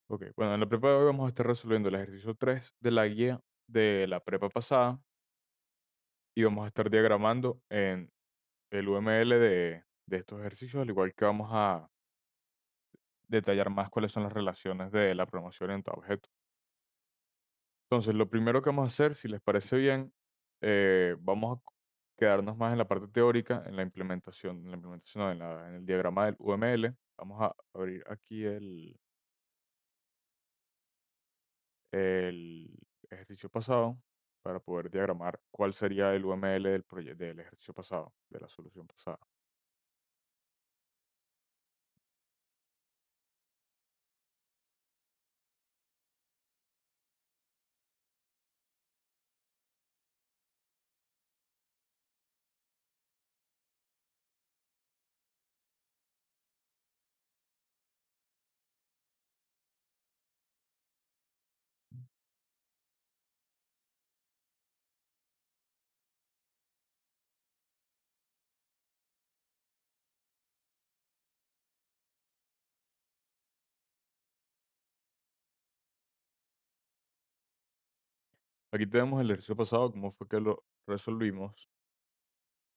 Ok, bueno, en la prepa de hoy vamos a estar resolviendo el ejercicio 3 de la guía de la prepa pasada y vamos a estar diagramando en el UML de estos ejercicios, al igual que vamos a detallar más cuáles son las relaciones de la programación orientada a objetos. Entonces, lo primero que vamos a hacer, si les parece bien, vamos a quedarnos más en la parte teórica, no, en el diagrama del UML. Vamos a abrir aquí el ejercicio pasado para poder diagramar cuál sería el UML del ejercicio pasado, de la solución pasada. Aquí tenemos el ejercicio pasado, cómo fue que lo resolvimos.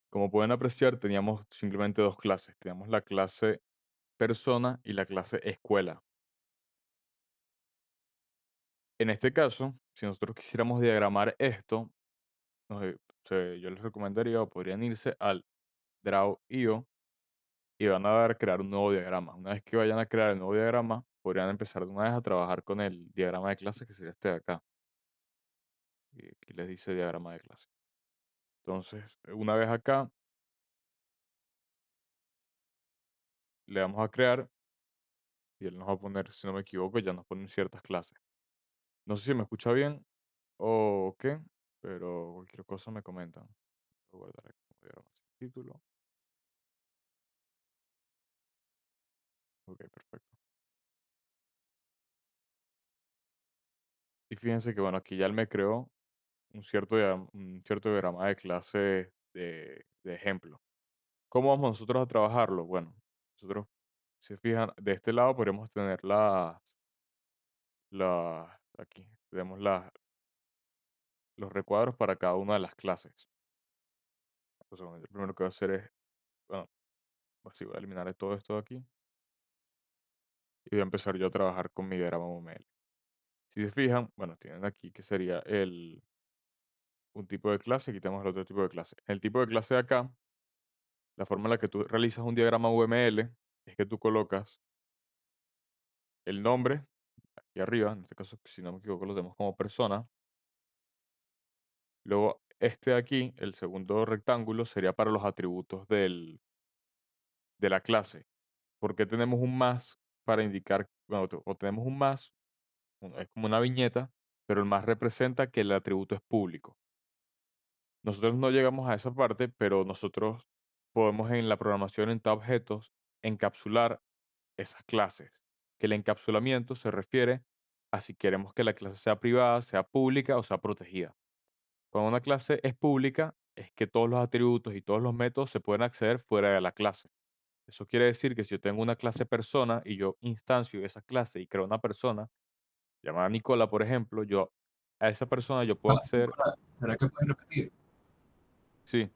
Como pueden apreciar, teníamos simplemente dos clases. Teníamos la clase persona y la clase escuela. En este caso, si nosotros quisiéramos diagramar esto, nos- yo les recomendaría o podrían irse al Draw.io y van a dar crear un nuevo diagrama. Una vez que vayan a crear el nuevo diagrama, podrían empezar de una vez a trabajar con el diagrama de clase que sería este de acá. Y aquí les dice diagrama de clase. Entonces, una vez acá, le damos a crear y él nos va a poner, si no me equivoco, ya nos ponen ciertas clases. No sé si me escucha bien o qué, pero cualquier cosa me comentan. Voy a guardar aquí como diagrama sin título. Ok, perfecto. Y fíjense que, bueno, aquí ya él me creó un cierto diagrama de clase de ejemplo. ¿Cómo vamos nosotros a trabajarlo? Bueno, nosotros, si se fijan, de este lado podríamos tener aquí tenemos los recuadros para cada una de las clases. Entonces, bueno, yo lo primero que voy a hacer es, bueno, así voy a eliminar todo esto de aquí y voy a empezar yo a trabajar con mi diagrama UML. Si se fijan, bueno, tienen aquí que sería un tipo de clase, aquí tenemos el otro tipo de clase. El tipo de clase de acá, la forma en la que tú realizas un diagrama UML es que tú colocas el nombre aquí arriba, en este caso, si no me equivoco, lo tenemos como persona. Luego, este de aquí, el segundo rectángulo, sería para los atributos de la clase. ¿Por qué tenemos un más para indicar, bueno, o tenemos un más, es como una viñeta, pero el más representa que el atributo es público? Nosotros no llegamos a esa parte, pero nosotros podemos en la programación orientada a objetos encapsular esas clases, que el encapsulamiento se refiere a si queremos que la clase sea privada, sea pública o sea protegida. Cuando una clase es pública, es que todos los atributos y todos los métodos se pueden acceder fuera de la clase. Eso quiere decir que si yo tengo una clase persona y yo instancio esa clase y creo una persona llamada Nicola, por ejemplo, yo a esa persona yo puedo Ah, acceder. Nicolás, ¿será que puedes repetir? Sí,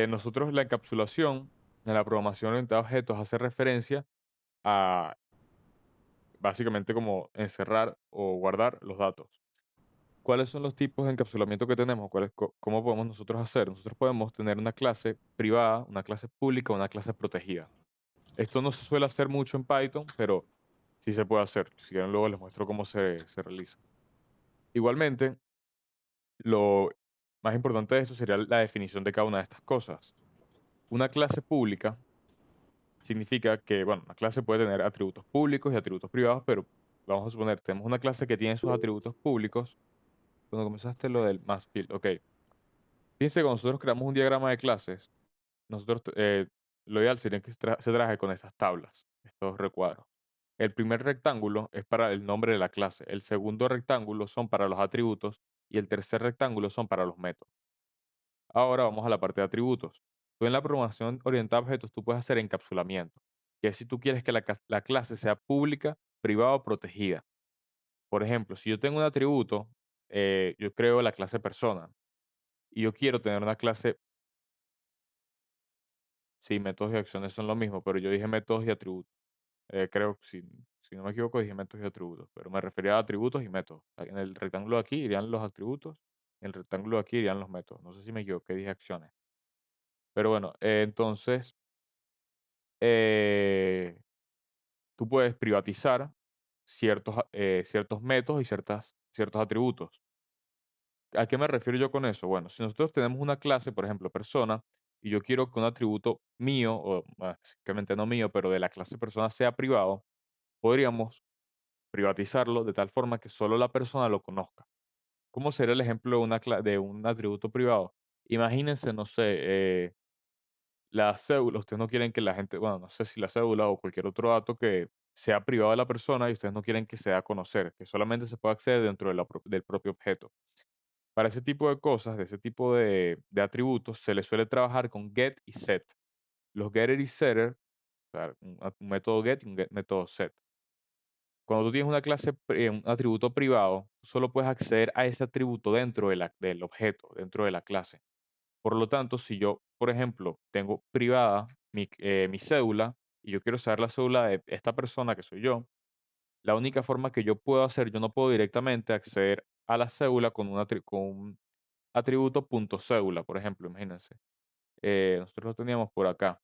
nosotros la encapsulación en la programación orientada a objetos hace referencia a básicamente como encerrar o guardar los datos. ¿Cuáles son los tipos de encapsulamiento que tenemos? ¿Cómo podemos nosotros hacer? Nosotros podemos tener una clase privada, una clase pública, una clase protegida. Esto no se suele hacer mucho en Python, pero sí se puede hacer. Si quieren, luego les muestro cómo se realiza. Igualmente, lo más importante de esto sería la definición de cada una de estas cosas. Una clase pública significa que, bueno, una clase puede tener atributos públicos y atributos privados, pero vamos a suponer, tenemos una clase que tiene sus atributos públicos. Cuando comenzaste lo del mass field, ok. Fíjense, cuando nosotros creamos un diagrama de clases, nosotros, lo ideal sería que se trabaje con estas tablas, estos recuadros. El primer rectángulo es para el nombre de la clase, el segundo rectángulo son para los atributos y el tercer rectángulo son para los métodos. Ahora vamos a la parte de atributos. Tú en la programación orientada a objetos, tú puedes hacer encapsulamiento, que es si tú quieres que la clase sea pública, privada o protegida. Por ejemplo, si yo tengo un atributo, yo creo la clase persona y yo quiero tener una clase, sí, métodos y acciones son lo mismo, pero yo dije métodos y atributos. Creo, si no me equivoco, dije métodos y atributos, pero me refería a atributos y métodos. En el rectángulo de aquí irían los atributos, en el rectángulo de aquí irían los métodos. No sé si me equivoqué, dije acciones. Pero bueno, entonces, eh, tú puedes privatizar ciertos métodos y ciertos atributos. ¿A qué me refiero yo con eso? Bueno, si nosotros tenemos una clase, por ejemplo, persona, y yo quiero que un atributo mío, o básicamente no mío, pero de la clase persona sea privado, podríamos privatizarlo de tal forma que solo la persona lo conozca. ¿Cómo sería el ejemplo de, de un atributo privado? Imagínense, no sé, la cédula, ustedes no quieren que la gente, bueno, no sé si la cédula o cualquier otro dato que sea privado de la persona y ustedes no quieren que se dé a conocer, que solamente se pueda acceder dentro de del propio objeto. Para ese tipo de cosas, de ese tipo de atributos, se le suele trabajar con get y set. Los getter y setter, o sea, un método get y un método set. Cuando tú tienes una clase, un atributo privado, tú solo puedes acceder a ese atributo dentro del objeto, dentro de la clase. Por lo tanto, si yo, por ejemplo, tengo privada mi cédula y yo quiero saber la cédula de esta persona que soy yo, la única forma que yo puedo hacer, yo no puedo directamente acceder a la cédula con un atributo punto cédula, por ejemplo, imagínense. Nosotros lo teníamos por acá.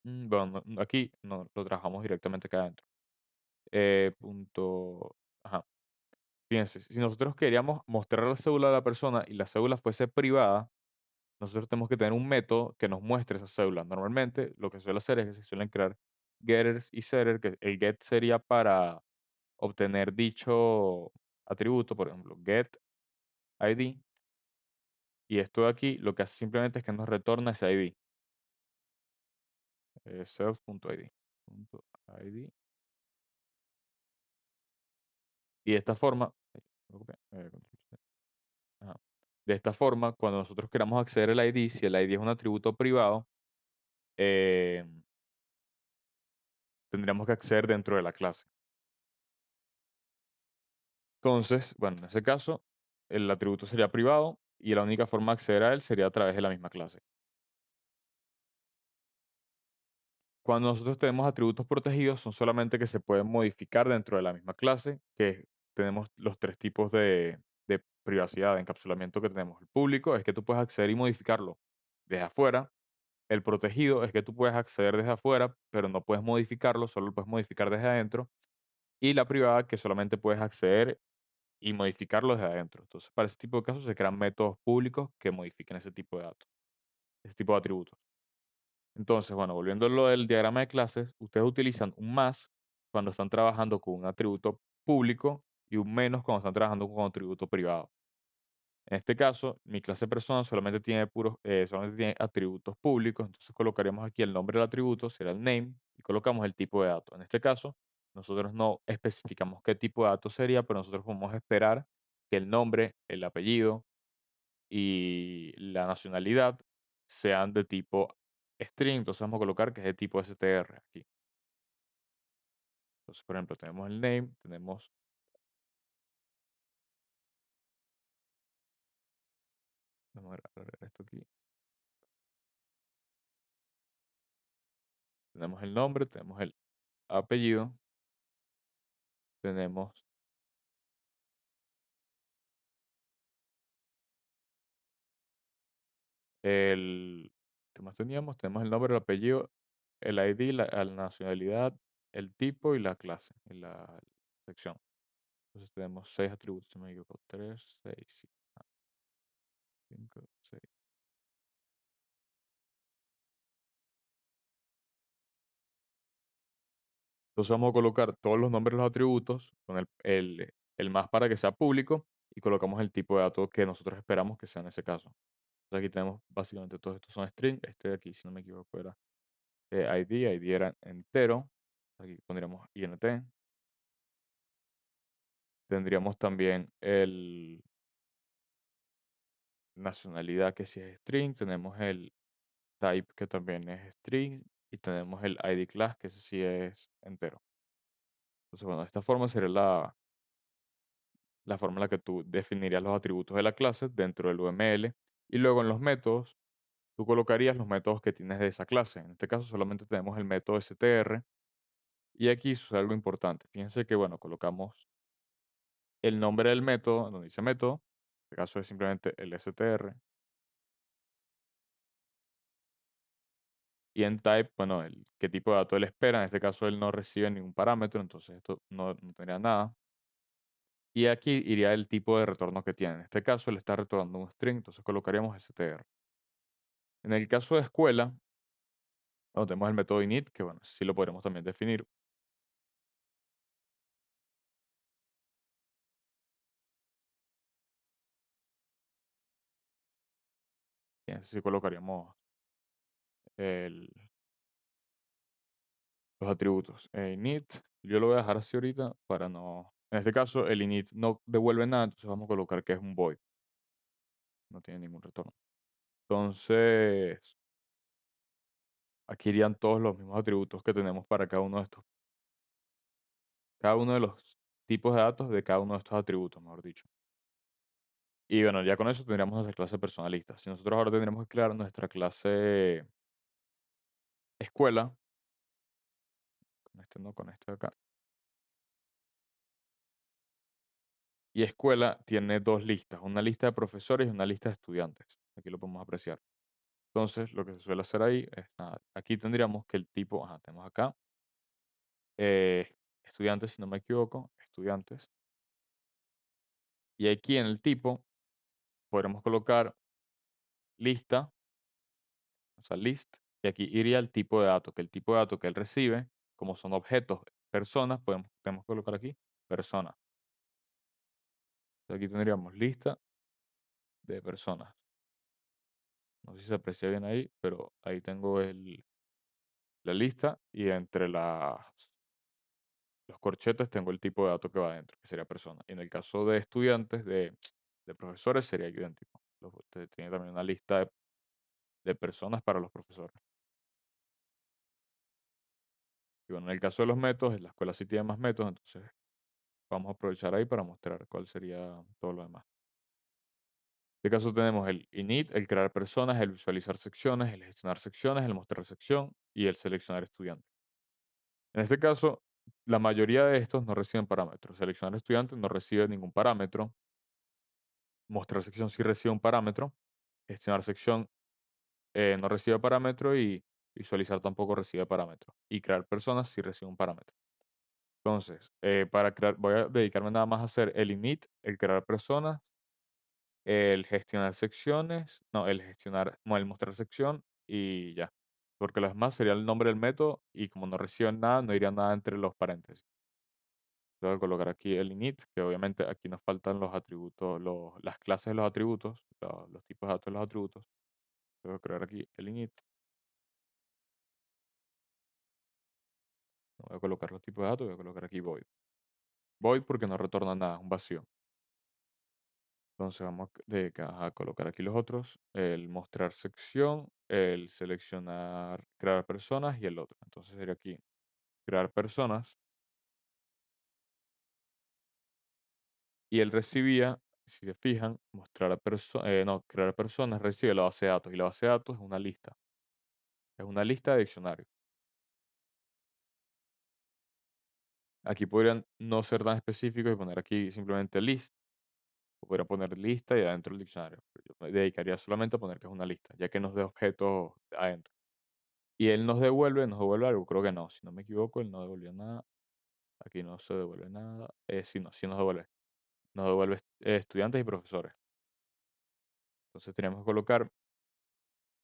Bueno, aquí no lo trabajamos directamente acá adentro. Punto, ajá. Fíjense, si nosotros queríamos mostrar la cédula a la persona y la cédula fuese privada, nosotros tenemos que tener un método que nos muestre esa cédula. Normalmente lo que suele hacer es que se suelen crear getters y setters, que el get sería para obtener dicho atributo, por ejemplo, get ID, y esto de aquí lo que hace simplemente es que nos retorna ese ID, self.id, punto ID. Y de esta forma, ay, me preocupé, control C, ajá. De esta forma, cuando nosotros queramos acceder al ID, si el ID es un atributo privado, eh, tendríamos que acceder dentro de la clase. Entonces, bueno, en ese caso, el atributo sería privado y la única forma de acceder a él sería a través de la misma clase. Cuando nosotros tenemos atributos protegidos, son solamente que se pueden modificar dentro de la misma clase, que tenemos los tres tipos de privacidad, de encapsulamiento que tenemos. El público es que tú puedes acceder y modificarlo desde afuera. El protegido es que tú puedes acceder desde afuera, pero no puedes modificarlo, solo lo puedes modificar desde adentro. Y la privada, que solamente puedes acceder y modificarlo desde adentro. Entonces, para ese tipo de casos se crean métodos públicos que modifiquen ese tipo de datos, ese tipo de atributos. Entonces, bueno, volviendo a lo del diagrama de clases, ustedes utilizan un más cuando están trabajando con un atributo público y un menos cuando están trabajando con un atributo privado. En este caso, mi clase persona solamente tiene atributos públicos, entonces colocaríamos aquí el nombre del atributo, será el name, y colocamos el tipo de dato. En este caso, nosotros no especificamos qué tipo de dato sería, pero nosotros podemos esperar que el nombre, el apellido y la nacionalidad sean de tipo string, entonces vamos a colocar que es de tipo str aquí. Entonces, por ejemplo, tenemos el name, vamos a agregar esto aquí, tenemos el nombre, tenemos el apellido, tenemos ¿qué más teníamos? Tenemos el nombre, el apellido, el ID, la nacionalidad, el tipo y la clase, y la sección. Entonces tenemos 6 atributos, si no me equivoco, 3, 6, 5, 6. Entonces vamos a colocar todos los nombres de los atributos con el más para que sea público y colocamos el tipo de dato que nosotros esperamos que sea en ese caso. Entonces aquí tenemos básicamente todos estos son string. Este de aquí, si no me equivoco, era ID era entero. Aquí pondríamos int. Tendríamos también el nacionalidad que sí es string. Tenemos el type que también es string. Y tenemos el ID class que ese sí es entero. Entonces, bueno, de esta forma sería la forma en la que tú definirías los atributos de la clase dentro del UML. Y luego en los métodos, tú colocarías los métodos que tienes de esa clase. En este caso solamente tenemos el método str. Y aquí sucede algo importante. Fíjense que, bueno, colocamos el nombre del método, donde dice método. En este caso es simplemente el str. Y en type, bueno, qué tipo de dato él espera. En este caso él no recibe ningún parámetro, entonces esto no tendría nada. Y aquí iría el tipo de retorno que tiene. En este caso él está retornando un string, entonces colocaríamos str. En el caso de escuela, bueno, tenemos el método init, que bueno, sí lo podremos también definir. Y en ese sí colocaríamos el- los atributos. Init, yo lo voy a dejar así ahorita para no... En este caso el init no devuelve nada, entonces vamos a colocar que es un void. No tiene ningún retorno. Entonces, aquí irían todos los mismos atributos que tenemos para cada uno de estos. Cada uno de los tipos de datos de cada uno de estos atributos, mejor dicho. Y bueno, ya con eso tendríamos nuestra clase personalista. Si nosotros ahora tendríamos que crear nuestra clase escuela, con este no, con este de acá. Y escuela tiene dos listas, una lista de profesores y una lista de estudiantes. Aquí lo podemos apreciar. Entonces, lo que se suele hacer ahí es nada. Aquí tendríamos que el tipo, ajá, tenemos acá eh, estudiantes, si no me equivoco, estudiantes. Y aquí en el tipo podremos colocar lista, o sea, list, y aquí iría el tipo de dato, que el tipo de dato que él recibe, como son objetos, personas, podemos colocar aquí personas. Aquí tendríamos lista de personas. No sé si se aprecia bien ahí, pero ahí tengo la lista y entre los corchetes tengo el tipo de dato que va adentro, que sería persona. Y en el caso de estudiantes, de profesores, sería idéntico. Tiene también una lista de personas para los profesores. Y bueno, en el caso de los métodos, en la escuela sí tiene más métodos, entonces vamos a aprovechar ahí para mostrar cuál sería todo lo demás. En este caso tenemos el init, el crear personas, el visualizar secciones, el gestionar secciones, el mostrar sección y el seleccionar estudiantes. En este caso, la mayoría de estos no reciben parámetros. Seleccionar estudiantes no recibe ningún parámetro. Mostrar sección sí recibe un parámetro. Gestionar sección no recibe parámetro y visualizar tampoco recibe parámetro. Y crear personas sí recibe un parámetro. Entonces, para crear, voy a dedicarme nada más a hacer el init, el crear personas, el gestionar secciones, no, el gestionar, no, el mostrar sección y ya. Porque lo demás sería el nombre del método y como no reciben nada, no iría nada entre los paréntesis. Voy a colocar aquí el init, que obviamente aquí nos faltan los atributos, las clases de los atributos, los tipos de datos de los atributos. Voy a crear aquí el init. No voy a colocar los tipos de datos, voy a colocar aquí void. Void porque no retorna nada, un vacío. Entonces vamos a colocar aquí los otros, el mostrar sección, el seleccionar, crear personas y el otro. Entonces sería aquí crear personas y él recibía, si se fijan, no, crear personas recibe la base de datos y la base de datos es una lista de diccionarios. Aquí podrían no ser tan específicos y poner aquí simplemente list, o podrían poner lista y adentro el diccionario. Pero yo me dedicaría solamente a poner que es una lista, ya que nos dé objetos adentro. Y él nos devuelve algo, creo que no, si no me equivoco, él no devolvió nada. Aquí no se devuelve nada. Sí, no, sí nos devuelve. Nos devuelve estudiantes y profesores. Entonces tenemos que colocar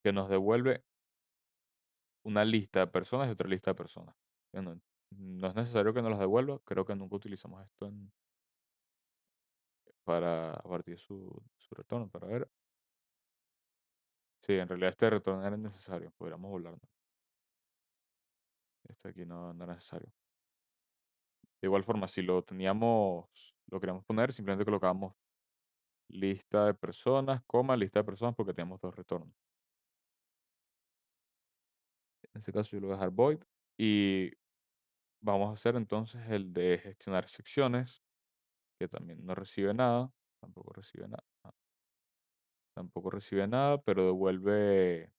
que nos devuelve una lista de personas y otra lista de personas. Que no es necesario que nos las devuelva, creo que nunca utilizamos esto para a partir de su retorno, para ver. Sí, en realidad este retorno era necesario, podríamos volarlo. Este aquí no era necesario. De igual forma, si lo queríamos poner, simplemente colocábamos lista de personas, coma, lista de personas porque tenemos dos retornos. En este caso yo lo voy a dejar void y vamos a hacer entonces el de gestionar secciones, que también no recibe nada, tampoco recibe nada, tampoco recibe nada, pero devuelve,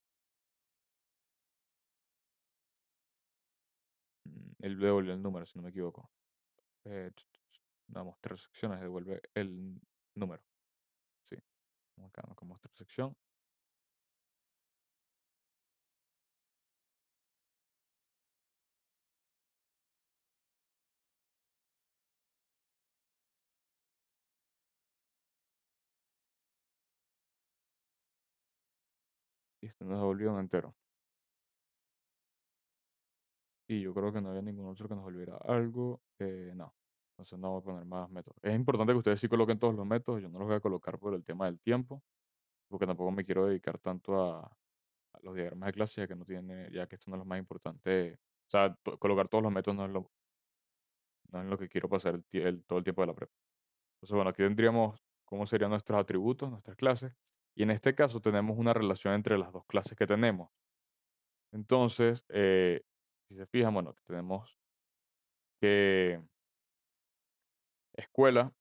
él devuelve el número, si no me equivoco. No, mostrar secciones, devuelve el número. Sí, vamos acá, ¿no? Con mostrar sección. Y este nos devolvió un entero. Y yo creo que no había ningún otro que nos volviera algo. No. Entonces no voy a poner más métodos. Es importante que ustedes sí coloquen todos los métodos. Yo no los voy a colocar por el tema del tiempo, porque tampoco me quiero dedicar tanto a los diagramas de clase, ya que no tiene, ya que esto no es lo más importante. O sea, colocar todos los métodos no es lo que quiero pasar todo el tiempo de la prepa. Entonces, bueno, aquí tendríamos cómo serían nuestros atributos, nuestras clases. Y en este caso tenemos una relación entre las dos clases que tenemos. Entonces, si se fijan, bueno, tenemos que escuela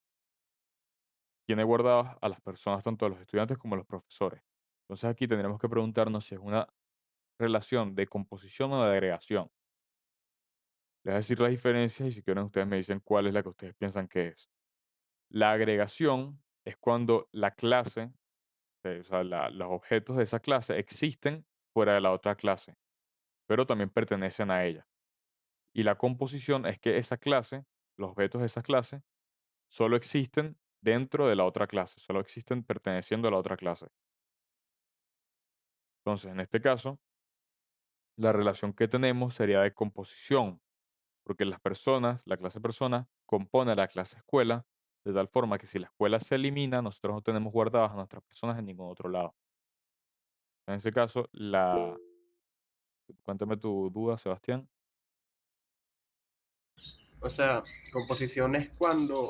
tiene guardadas a las personas, tanto a los estudiantes como a los profesores. Entonces aquí tendremos que preguntarnos si es una relación de composición o de agregación. Les voy a decir las diferencias y si quieren ustedes me dicen cuál es la que ustedes piensan que es. La agregación es cuando la clase, o sea, los objetos de esa clase existen fuera de la otra clase, pero también pertenecen a ella. Y la composición es que esa clase, los objetos de esa clase, solo existen dentro de la otra clase, solo existen perteneciendo a la otra clase. Entonces, en este caso, la relación que tenemos sería de composición, porque las personas, la clase persona, compone a la clase escuela, de tal forma que si la escuela se elimina, nosotros no tenemos guardadas a nuestras personas en ningún otro lado. En ese caso, cuéntame tu duda, Sebastián. O sea, composición es cuando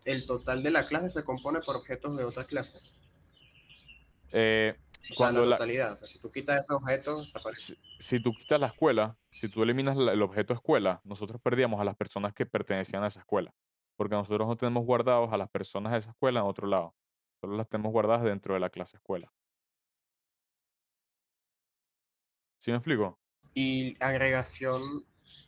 el total de la clase se compone por objetos de otra clase. Eh, O sea, la cuando la, totalidad. O sea, si tú quitas esos objetos, desaparece. si tú quitas la escuela, si tú eliminas el objeto escuela, nosotros perdíamos a las personas que pertenecían a esa escuela, porque nosotros no tenemos guardados a las personas de esa escuela en otro lado, solo las tenemos guardadas dentro de la clase escuela. ¿Sí me explico? Y agregación,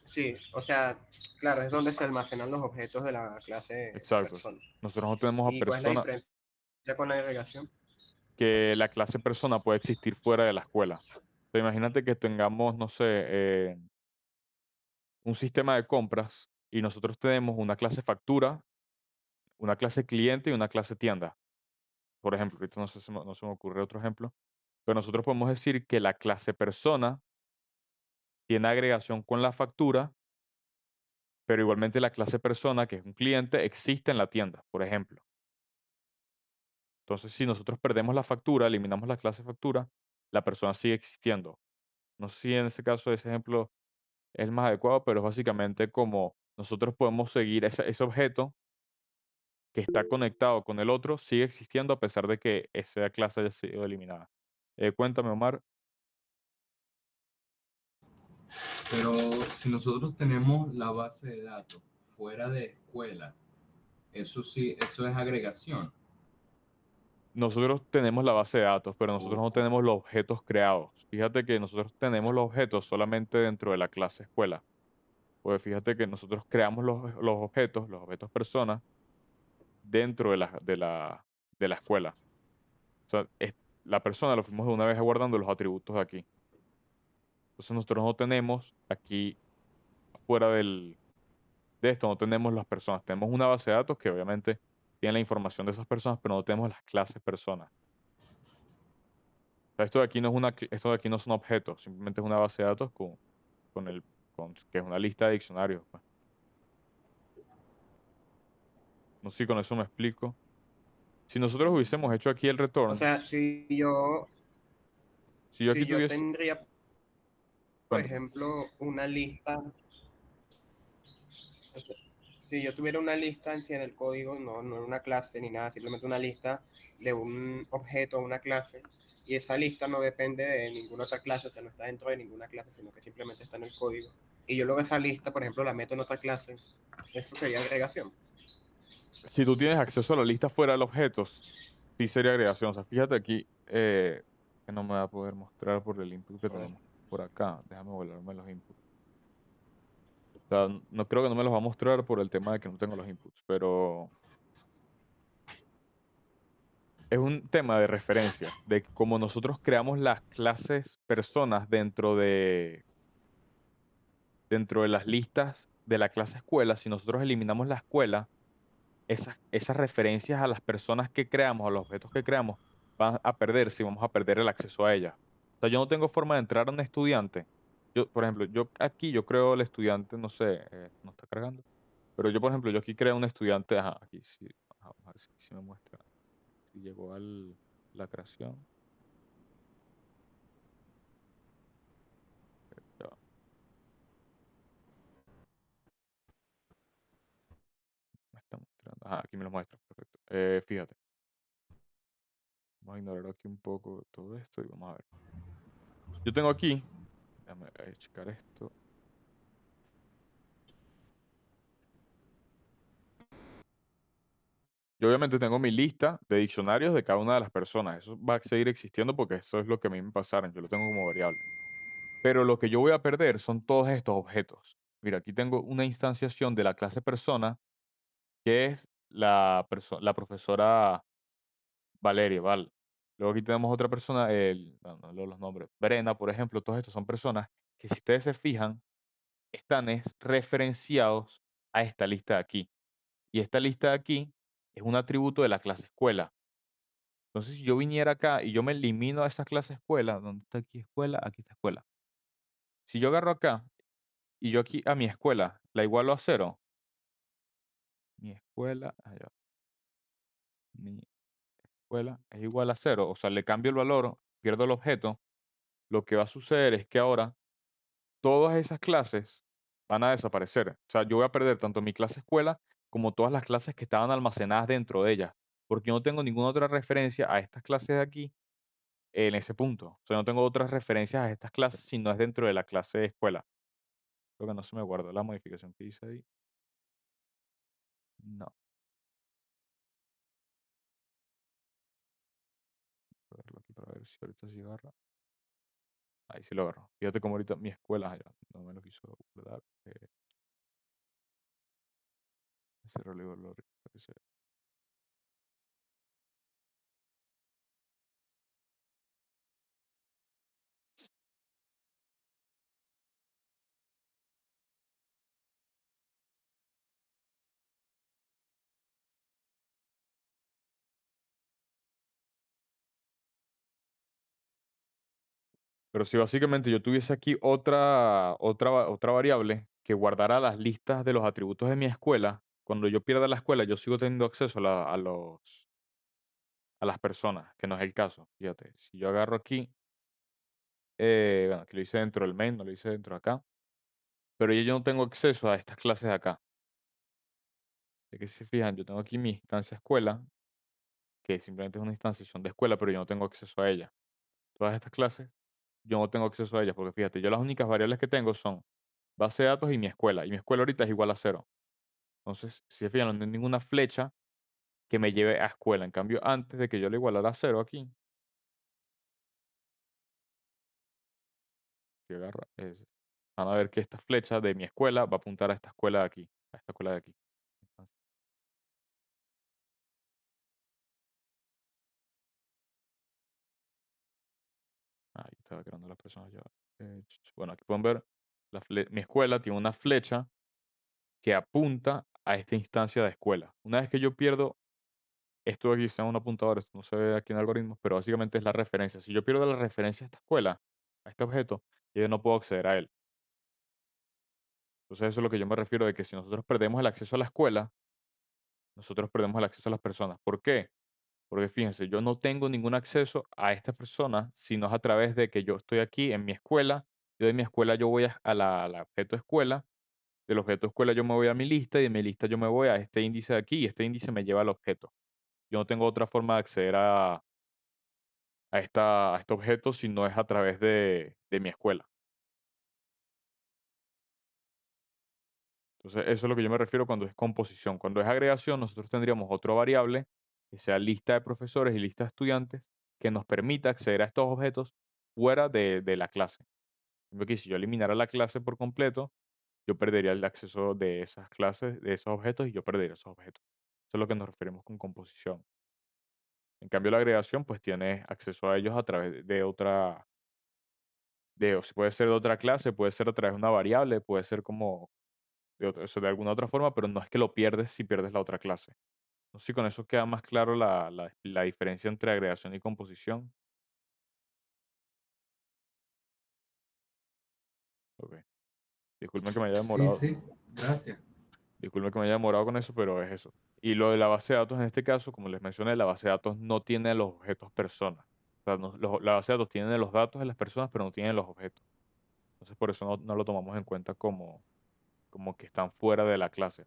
sí, o sea, claro, es donde se almacenan los objetos de la clase Exacto. persona. Nosotros no tenemos a ¿Y cuál es la personas diferencia con la agregación? que la clase persona puede existir fuera de la escuela. O imagínate que tengamos, no sé, un sistema de compras y nosotros tenemos una clase factura, una clase cliente y una clase tienda. Por ejemplo, ahorita no sé, no se me ocurre otro ejemplo, pero nosotros podemos decir que la clase persona tiene agregación con la factura, pero igualmente la clase persona, que es un cliente, existe en la tienda, por ejemplo. Entonces, si nosotros perdemos la factura, eliminamos la clase factura, la persona sigue existiendo. No sé si en ese caso ese ejemplo es el más adecuado, pero es básicamente como nosotros podemos seguir ese objeto que está conectado con el otro, sigue existiendo a pesar de que esa clase haya sido eliminada. Cuéntame, Omar. Pero si nosotros tenemos la base de datos fuera de escuela, eso sí, eso es agregación. Nosotros tenemos la base de datos, pero nosotros O, no tenemos los objetos creados. Fíjate que nosotros tenemos los objetos solamente dentro de la clase escuela. Pues fíjate que nosotros creamos los objetos personas, dentro de la escuela. O sea, la persona lo fuimos de una vez guardando los atributos de aquí. Entonces nosotros no tenemos aquí, fuera de esto, no tenemos las personas. Tenemos una base de datos que obviamente tiene la información de esas personas, pero no tenemos las clases personas. O sea, esto de aquí no es esto de aquí no son objetos, simplemente es una base de datos con que es una lista de diccionarios, pues. No sé si con eso me explico. Si nosotros hubiésemos hecho aquí el O return, sea, si yo aquí si yo tuviese, tendría, por cuéntame. ejemplo, una lista, si yo tuviera una lista en sí en el código, no una clase ni nada, simplemente una lista de un objeto o una clase, y esa lista no depende de ninguna otra clase, o sea, no está dentro de ninguna clase, sino que simplemente está en el código. y yo luego esa lista, por ejemplo, la meto en otra clase, eso sería agregación. Si tú tienes acceso a la lista fuera de objetos, sí sería agregación. O sea, fíjate aquí que no me va a poder mostrar por el input que Oh, tenemos por acá. Déjame volarme los inputs. O sea, no creo que no me los va a mostrar por el tema de que no tengo los inputs, pero es un tema de referencia, de cómo nosotros creamos las clases personas dentro de las listas de la clase escuela. Si nosotros eliminamos la escuela, esas referencias a las personas que creamos, a los objetos que creamos, van a perderse y vamos a perder el acceso a ellas. O sea, yo no tengo forma de entrar a un estudiante. Yo, por ejemplo, yo aquí yo creo el estudiante, no sé, no está cargando, pero yo, por ejemplo, yo aquí creo un estudiante, ajá, aquí sí, ajá, vamos a ver si me muestra, si llegó la creación. Ya va, me está mostrando. Ajá, aquí me lo muestra, perfecto. Fíjate, vamos a ignorar aquí un poco todo esto y vamos a ver. Yo tengo aquí, déjame checar esto. Yo obviamente tengo mi lista de diccionarios de cada una de las personas. Eso va a seguir existiendo porque eso es lo que a mí me pasaron. Yo lo tengo como variable. Pero lo que yo voy a perder son todos estos objetos. Mira, aquí tengo una instanciación de la clase persona que es la profesora Valeria, ¿vale? Luego aquí tenemos otra persona, no leo los nombres, Brena, por ejemplo. Todos estos son personas que, si ustedes se fijan, están referenciados a esta lista de aquí. Y esta lista de aquí es un atributo de la clase escuela. Entonces, si yo viniera acá y yo me elimino a esa clase escuela, ¿dónde está aquí escuela? Aquí está escuela. Si yo agarro acá y yo aquí a mi escuela la igualo a cero, mi escuela, allá, mi escuela es igual a cero, o sea, le cambio el valor, pierdo el objeto, lo que va a suceder es que ahora todas esas clases van a desaparecer. O sea, yo voy a perder tanto mi clase escuela como todas las clases que estaban almacenadas dentro de ella, porque yo no tengo ninguna otra referencia a estas clases de aquí en ese punto. O sea, no tengo otras referencias a estas clases si no es dentro de la clase de escuela. Creo que no se me guardó la modificación que hice ahí. No, voy a verlo aquí para ver si ahorita sí agarra. Ahí sí lo agarro. Fíjate cómo ahorita mi escuela allá no me lo quiso guardar. Ese relevo lo parece. Pero si básicamente yo tuviese aquí otra variable que guardara las listas de los atributos de mi escuela, cuando yo pierda la escuela, yo sigo teniendo acceso a las personas, que no es el caso. Fíjate, si yo agarro aquí, bueno, aquí lo hice dentro del main, no lo hice dentro de acá, pero yo no tengo acceso a estas clases de acá. Es que si se fijan, yo tengo aquí mi instancia escuela, que simplemente es una instanciación de escuela, pero yo no tengo acceso a ella. Todas estas clases, yo no tengo acceso a ellas, porque fíjate, yo las únicas variables que tengo son base de datos y mi escuela ahorita es igual a cero. Entonces, si se fijan, no hay ninguna flecha que me lleve a escuela. En cambio, antes de que yo le igualara a cero aquí, si agarra, van a ver que esta flecha de mi escuela va a apuntar a esta escuela de aquí, a esta escuela de aquí. Entonces, ahí estaba creando las personas ya. Bueno, aquí pueden ver, mi escuela tiene una flecha que apunta a esta instancia de escuela. Una vez que yo pierdo esto de aquí, sea un apuntador, esto no se ve aquí en algoritmos, pero básicamente es la referencia. Si yo pierdo la referencia a esta escuela, a este objeto, yo no puedo acceder a él. Entonces eso es lo que yo me refiero de que si nosotros perdemos el acceso a la escuela, nosotros perdemos el acceso a las personas. ¿Por qué? Porque fíjense, yo no tengo ningún acceso a esta persona, sino es a través de que yo estoy aquí en mi escuela. Yo de mi escuela yo voy al objeto escuela. Del objeto escuela yo me voy a mi lista y de mi lista yo me voy a este índice de aquí y este índice me lleva al objeto. Yo no tengo otra forma de acceder a este objeto si no es a través de mi escuela. Entonces, eso es lo que yo me refiero cuando es composición. Cuando es agregación, nosotros tendríamos otra variable que sea lista de profesores y lista de estudiantes que nos permita acceder a estos objetos fuera de la clase. Porque si yo eliminara la clase por completo, yo perdería el acceso de esas clases, de esos objetos, y yo perdería esos objetos. Eso es lo que nos referimos con composición. En cambio, la agregación, pues tienes acceso a ellos a través de otra, o sea, puede ser de otra clase, puede ser a través de una variable, puede ser como o sea, de alguna otra forma, pero no es que lo pierdes si pierdes la otra clase. No sé si con eso queda más claro la diferencia entre agregación y composición. Ok. Disculpen que me haya Sí, demorado. sí, gracias. Disculpe que me haya demorado con eso, pero es eso. Y lo de la base de datos, en este caso, como les mencioné, la base de datos no tiene los objetos personas. O sea, la base de datos tiene los datos de las personas, pero no tiene los objetos. Entonces, por eso no lo tomamos en cuenta como que están fuera de la clase.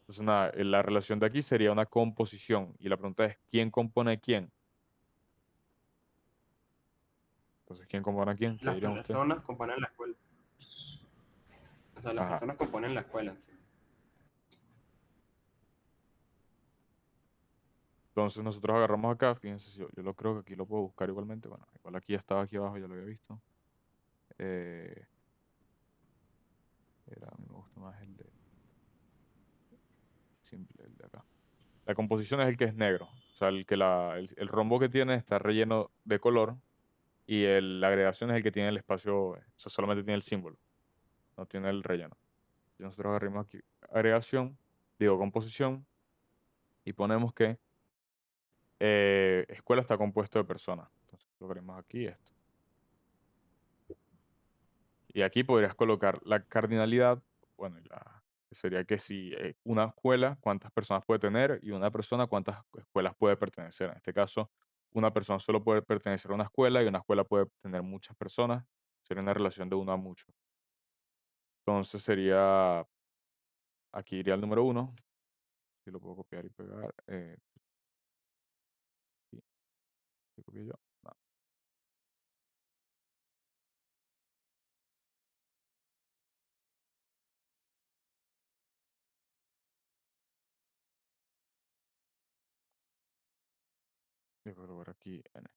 Entonces, nada, la relación de aquí sería una composición. Y la pregunta es, ¿quién compone a quién? Entonces, ¿quién compone a quién? ¿Qué Las dirían ustedes? personas componen la escuela. O sea, las Ajá. personas componen la escuela. Sí. Entonces, nosotros agarramos acá, fíjense, si yo lo creo que aquí lo puedo buscar igualmente. Bueno, igual aquí ya estaba aquí abajo, ya lo había visto. Eh, a mí me gusta más el de simple, el de acá. La composición es el que es negro. O sea, el rombo que tiene está relleno de color y la agregación es el que tiene el espacio, o sea, solamente tiene el símbolo, no tiene el relleno. Y nosotros agarramos aquí agregación, digo composición, y ponemos que escuela está compuesto de personas. Entonces, lo haremos aquí esto. Y aquí podrías colocar la cardinalidad, bueno, que sería que si una escuela, cuántas personas puede tener y una persona, cuántas escuelas puede pertenecer. En este caso, una persona solo puede pertenecer a una escuela y una escuela puede tener muchas personas. Sería una relación de uno a mucho. Entonces sería, aquí iría el número uno, si lo puedo copiar y pegar. Sí, ¿lo copié yo? No, yo creo que lo voy a ver aquí N.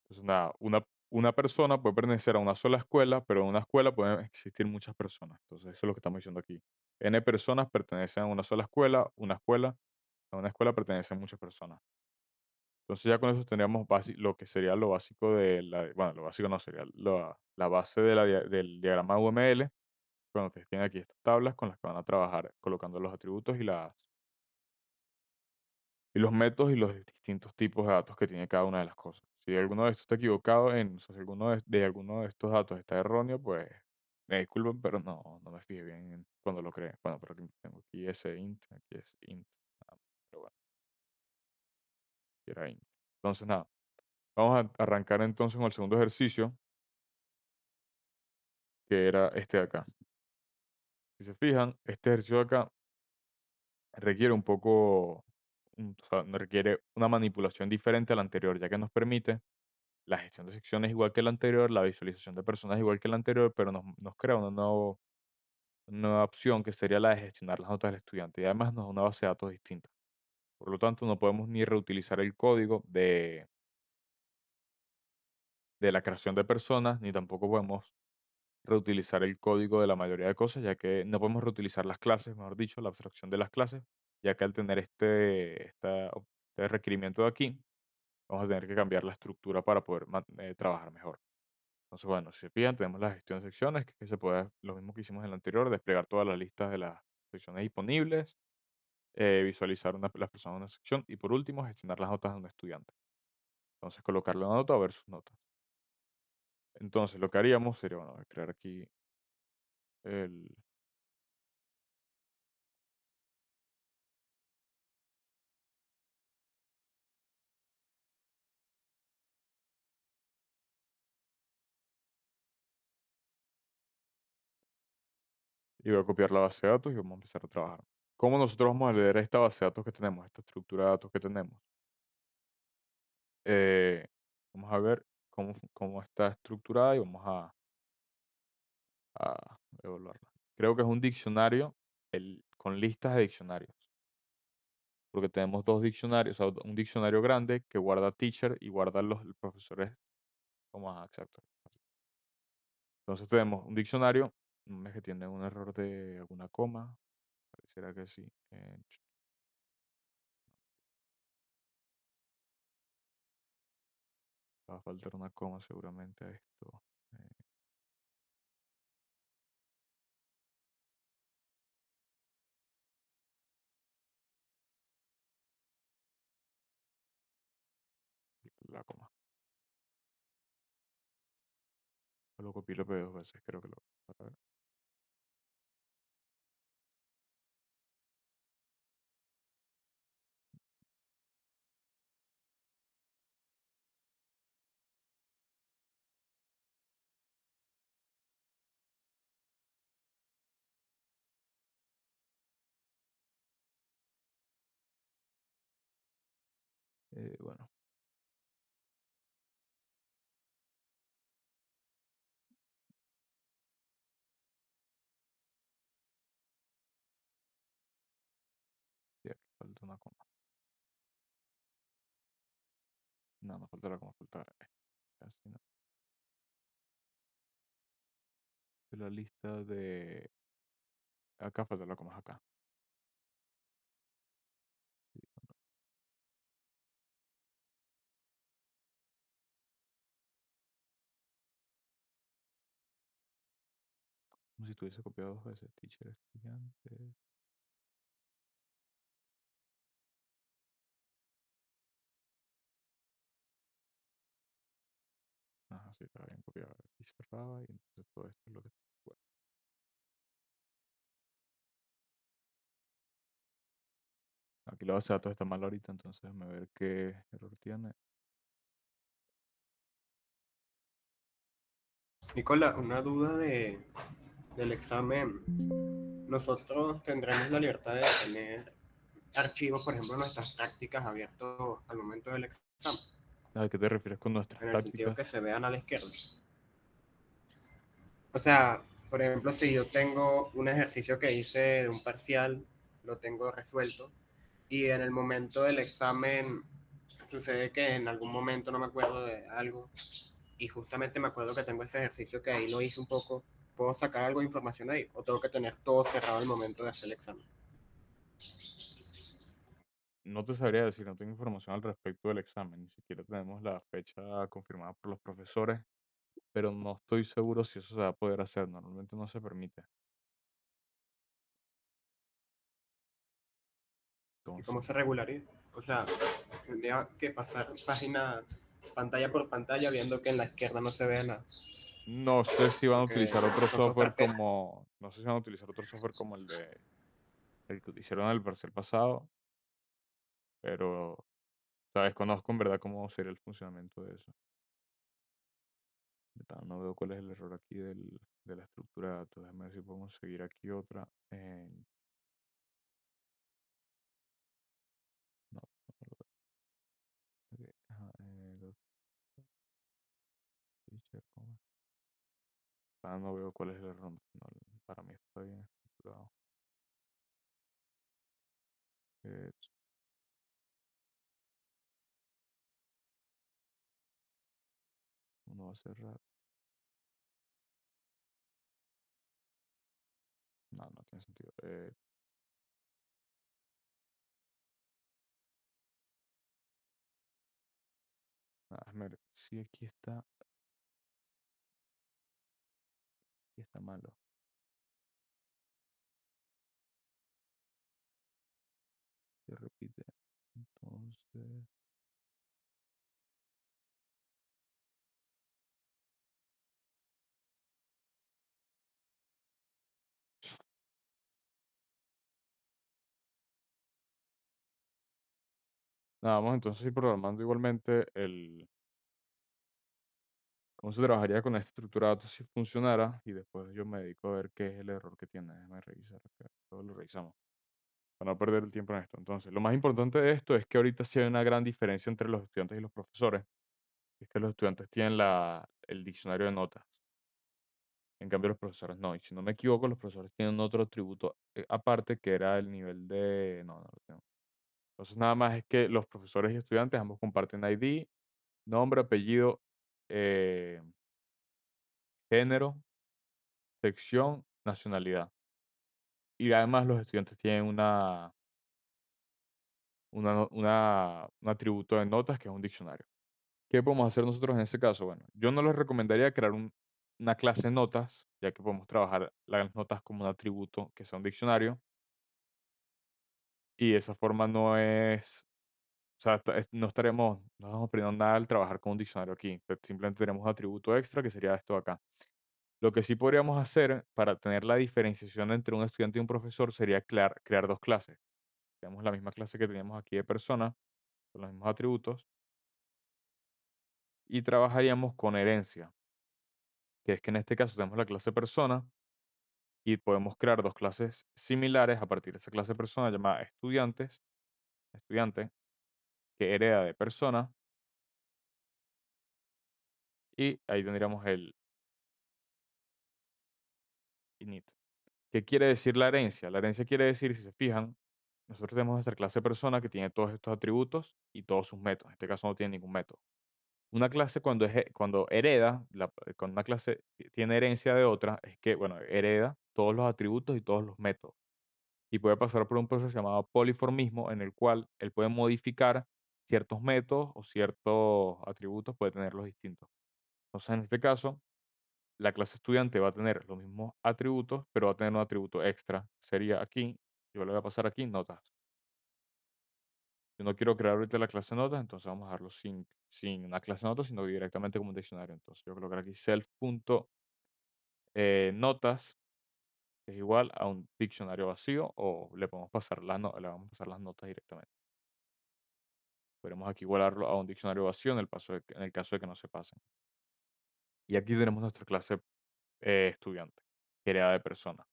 Entonces, nada, una persona puede pertenecer a una sola escuela, pero en una escuela pueden existir muchas personas. Entonces, eso es lo que estamos diciendo aquí. N personas pertenecen a una sola escuela, a una escuela pertenecen muchas personas. Entonces, ya con eso tendríamos lo que sería lo básico bueno, lo básico no sería la base del diagrama UML. Bueno, ustedes tienen aquí estas tablas con las que van a trabajar colocando los atributos y los métodos y los distintos tipos de datos que tiene cada una de las cosas. Si alguno de estos está equivocado, o sea, si alguno de estos datos está erróneo, pues me disculpen, pero no me fijé bien cuando lo creé. Bueno, pero aquí tengo aquí ese int, aquí es int. Pero bueno, aquí era int. Entonces, nada, vamos a arrancar entonces con el segundo ejercicio, que era este de acá. Si se fijan, este ejercicio de acá requiere un poco, o sea, requiere una manipulación diferente a la anterior, ya que nos permite la gestión de secciones igual que la anterior, la visualización de personas igual que la anterior, pero nos crea una nueva opción que sería la de gestionar las notas del estudiante. Y además nos da una base de datos distinta. Por lo tanto, no podemos ni reutilizar el código de la creación de personas, ni tampoco podemos reutilizar el código de la mayoría de cosas, ya que no podemos reutilizar las clases, mejor dicho, la abstracción de las clases, ya que al tener este requerimiento de aquí, vamos a tener que cambiar la estructura para poder trabajar mejor. Entonces, bueno, si se fijan, tenemos la gestión de secciones, que se puede, lo mismo que hicimos en el anterior, desplegar todas las listas de las secciones disponibles, visualizar las personas en una sección y por último, gestionar las notas de un estudiante. Entonces, colocarle una nota o ver sus notas. Entonces, lo que haríamos sería, bueno, crear aquí el... y voy a copiar la base de datos y vamos a empezar a trabajar. ¿Cómo nosotros vamos a leer esta base de datos que tenemos, esta estructura de datos que tenemos? Eh, Vamos a ver cómo está estructurada y vamos a evaluarla. Creo que es un diccionario con listas de diccionarios, porque tenemos dos diccionarios, o sea, un diccionario grande que guarda teacher y guarda los profesores como exacto. Entonces tenemos un diccionario, un mes que tiene un error de alguna coma, pareciera que sí. Va a faltar una coma seguramente a esto. La coma. Lo copié y lo pegué 2 veces, creo que lo. A ver. Bueno, sí, aquí falta una coma. No, no falta la coma, falta casi no. De la lista de. Acá falta la coma, acá. Sí, como si tuviese copiado 2 veces. Teacher, estudiante. Ajá, sí, estaba bien copiado. Y cerraba y entonces todo esto es lo que. Bueno, aquí la base de datos está mal ahorita, entonces déjame ver qué error tiene. Nicola, una duda del examen. Nosotros tendremos la libertad de tener archivos, por ejemplo, nuestras prácticas abiertos al momento del examen, ¿A qué te refieres con nuestras en el sentido tácticas? que se vean a la izquierda. O sea, por ejemplo, si yo tengo un ejercicio que hice de un parcial, lo tengo resuelto, y en el momento del examen sucede que en algún momento no me acuerdo de algo, y justamente me acuerdo que tengo ese ejercicio que ahí lo hice un poco, ¿puedo sacar algo de información ahí? ¿O tengo que tener todo cerrado al momento de hacer el examen? No te sabría decir, no tengo información al respecto del examen, ni siquiera tenemos la fecha confirmada por los profesores, pero no estoy seguro si eso se va a poder hacer, normalmente no se permite. ¿Y cómo Entonces, se regularía? O sea, tendría que pasar página, pantalla por pantalla, viendo que en la izquierda no se vea nada, no sé si van a porque utilizar otro no son software carpetas. como, no sé si van a utilizar otro software como el que hicieron en el parcial pasado, pero, o sea, desconozco en verdad cómo sería el funcionamiento de eso. No veo cuál es el error aquí de la estructura de datos. Déjame ver si podemos seguir aquí otra. No, no lo veo. Ok, ajá, teacher, ¿cómo? No veo cuál es el error. No, para mí está bien estructurado. Eh, Uno va a cerrar. No, no tiene sentido. Déjame ver. Sí, aquí está malo. Se repite. Entonces, nada, vamos entonces a ir programando igualmente el, ¿Cómo se trabajaría con esta estructura de datos si funcionara? Y después yo me dedico a ver qué es el error que tiene. Déjame revisar acá. Todo lo revisamos. Para no perder el tiempo en esto. Entonces, lo más importante de esto es que ahorita sí hay una gran diferencia entre los estudiantes y los profesores. Es que los estudiantes tienen el diccionario de notas. En cambio, los profesores no. Y si no me equivoco, los profesores tienen otro atributo aparte que era el nivel de... No, no lo tengo. Entonces, nada más es que los profesores y estudiantes ambos comparten ID, nombre, apellido, eh, género, sección, nacionalidad. Y además los estudiantes tienen un atributo de notas que es un diccionario. ¿Qué podemos hacer nosotros en ese caso? Bueno, yo no les recomendaría crear una clase de notas, ya que podemos trabajar las notas como un atributo que sea un diccionario, y de esa forma no es, o sea, no estamos aprendiendo nada al trabajar con un diccionario aquí, simplemente tenemos un atributo extra que sería esto de acá. Lo que sí podríamos hacer para tener la diferenciación entre un estudiante y un profesor sería crear dos clases. Tenemos la misma clase que teníamos aquí de persona, con los mismos atributos, y trabajaríamos con herencia, que es que en este caso tenemos la clase persona y podemos crear dos clases similares a partir de esa clase persona llamada estudiante, que hereda de persona, y ahí tendríamos el init. ¿Qué quiere decir la herencia? La herencia quiere decir, si se fijan, nosotros tenemos nuestra clase persona que tiene todos estos atributos y todos sus métodos. En este caso no tiene ningún método. Una clase cuando hereda, cuando una clase tiene herencia de otra, es que, bueno, hereda todos los atributos y todos los métodos. Y puede pasar por un proceso llamado poliformismo, en el cual él puede modificar ciertos métodos o ciertos atributos, puede tenerlos distintos. Entonces, en este caso, la clase estudiante va a tener los mismos atributos, pero va a tener un atributo extra. Sería aquí, yo le voy a pasar aquí notas. Yo no quiero crear ahorita la clase notas, entonces vamos a dejarlo sin una clase notas, sino directamente como un diccionario. Entonces yo voy a colocar aquí self.notas es igual a un diccionario vacío o le podemos pasar le vamos a pasar las notas directamente. Podemos aquí igualarlo a un diccionario vacío en el caso de que no se pasen. Y aquí tenemos nuestra clase estudiante, creada de persona.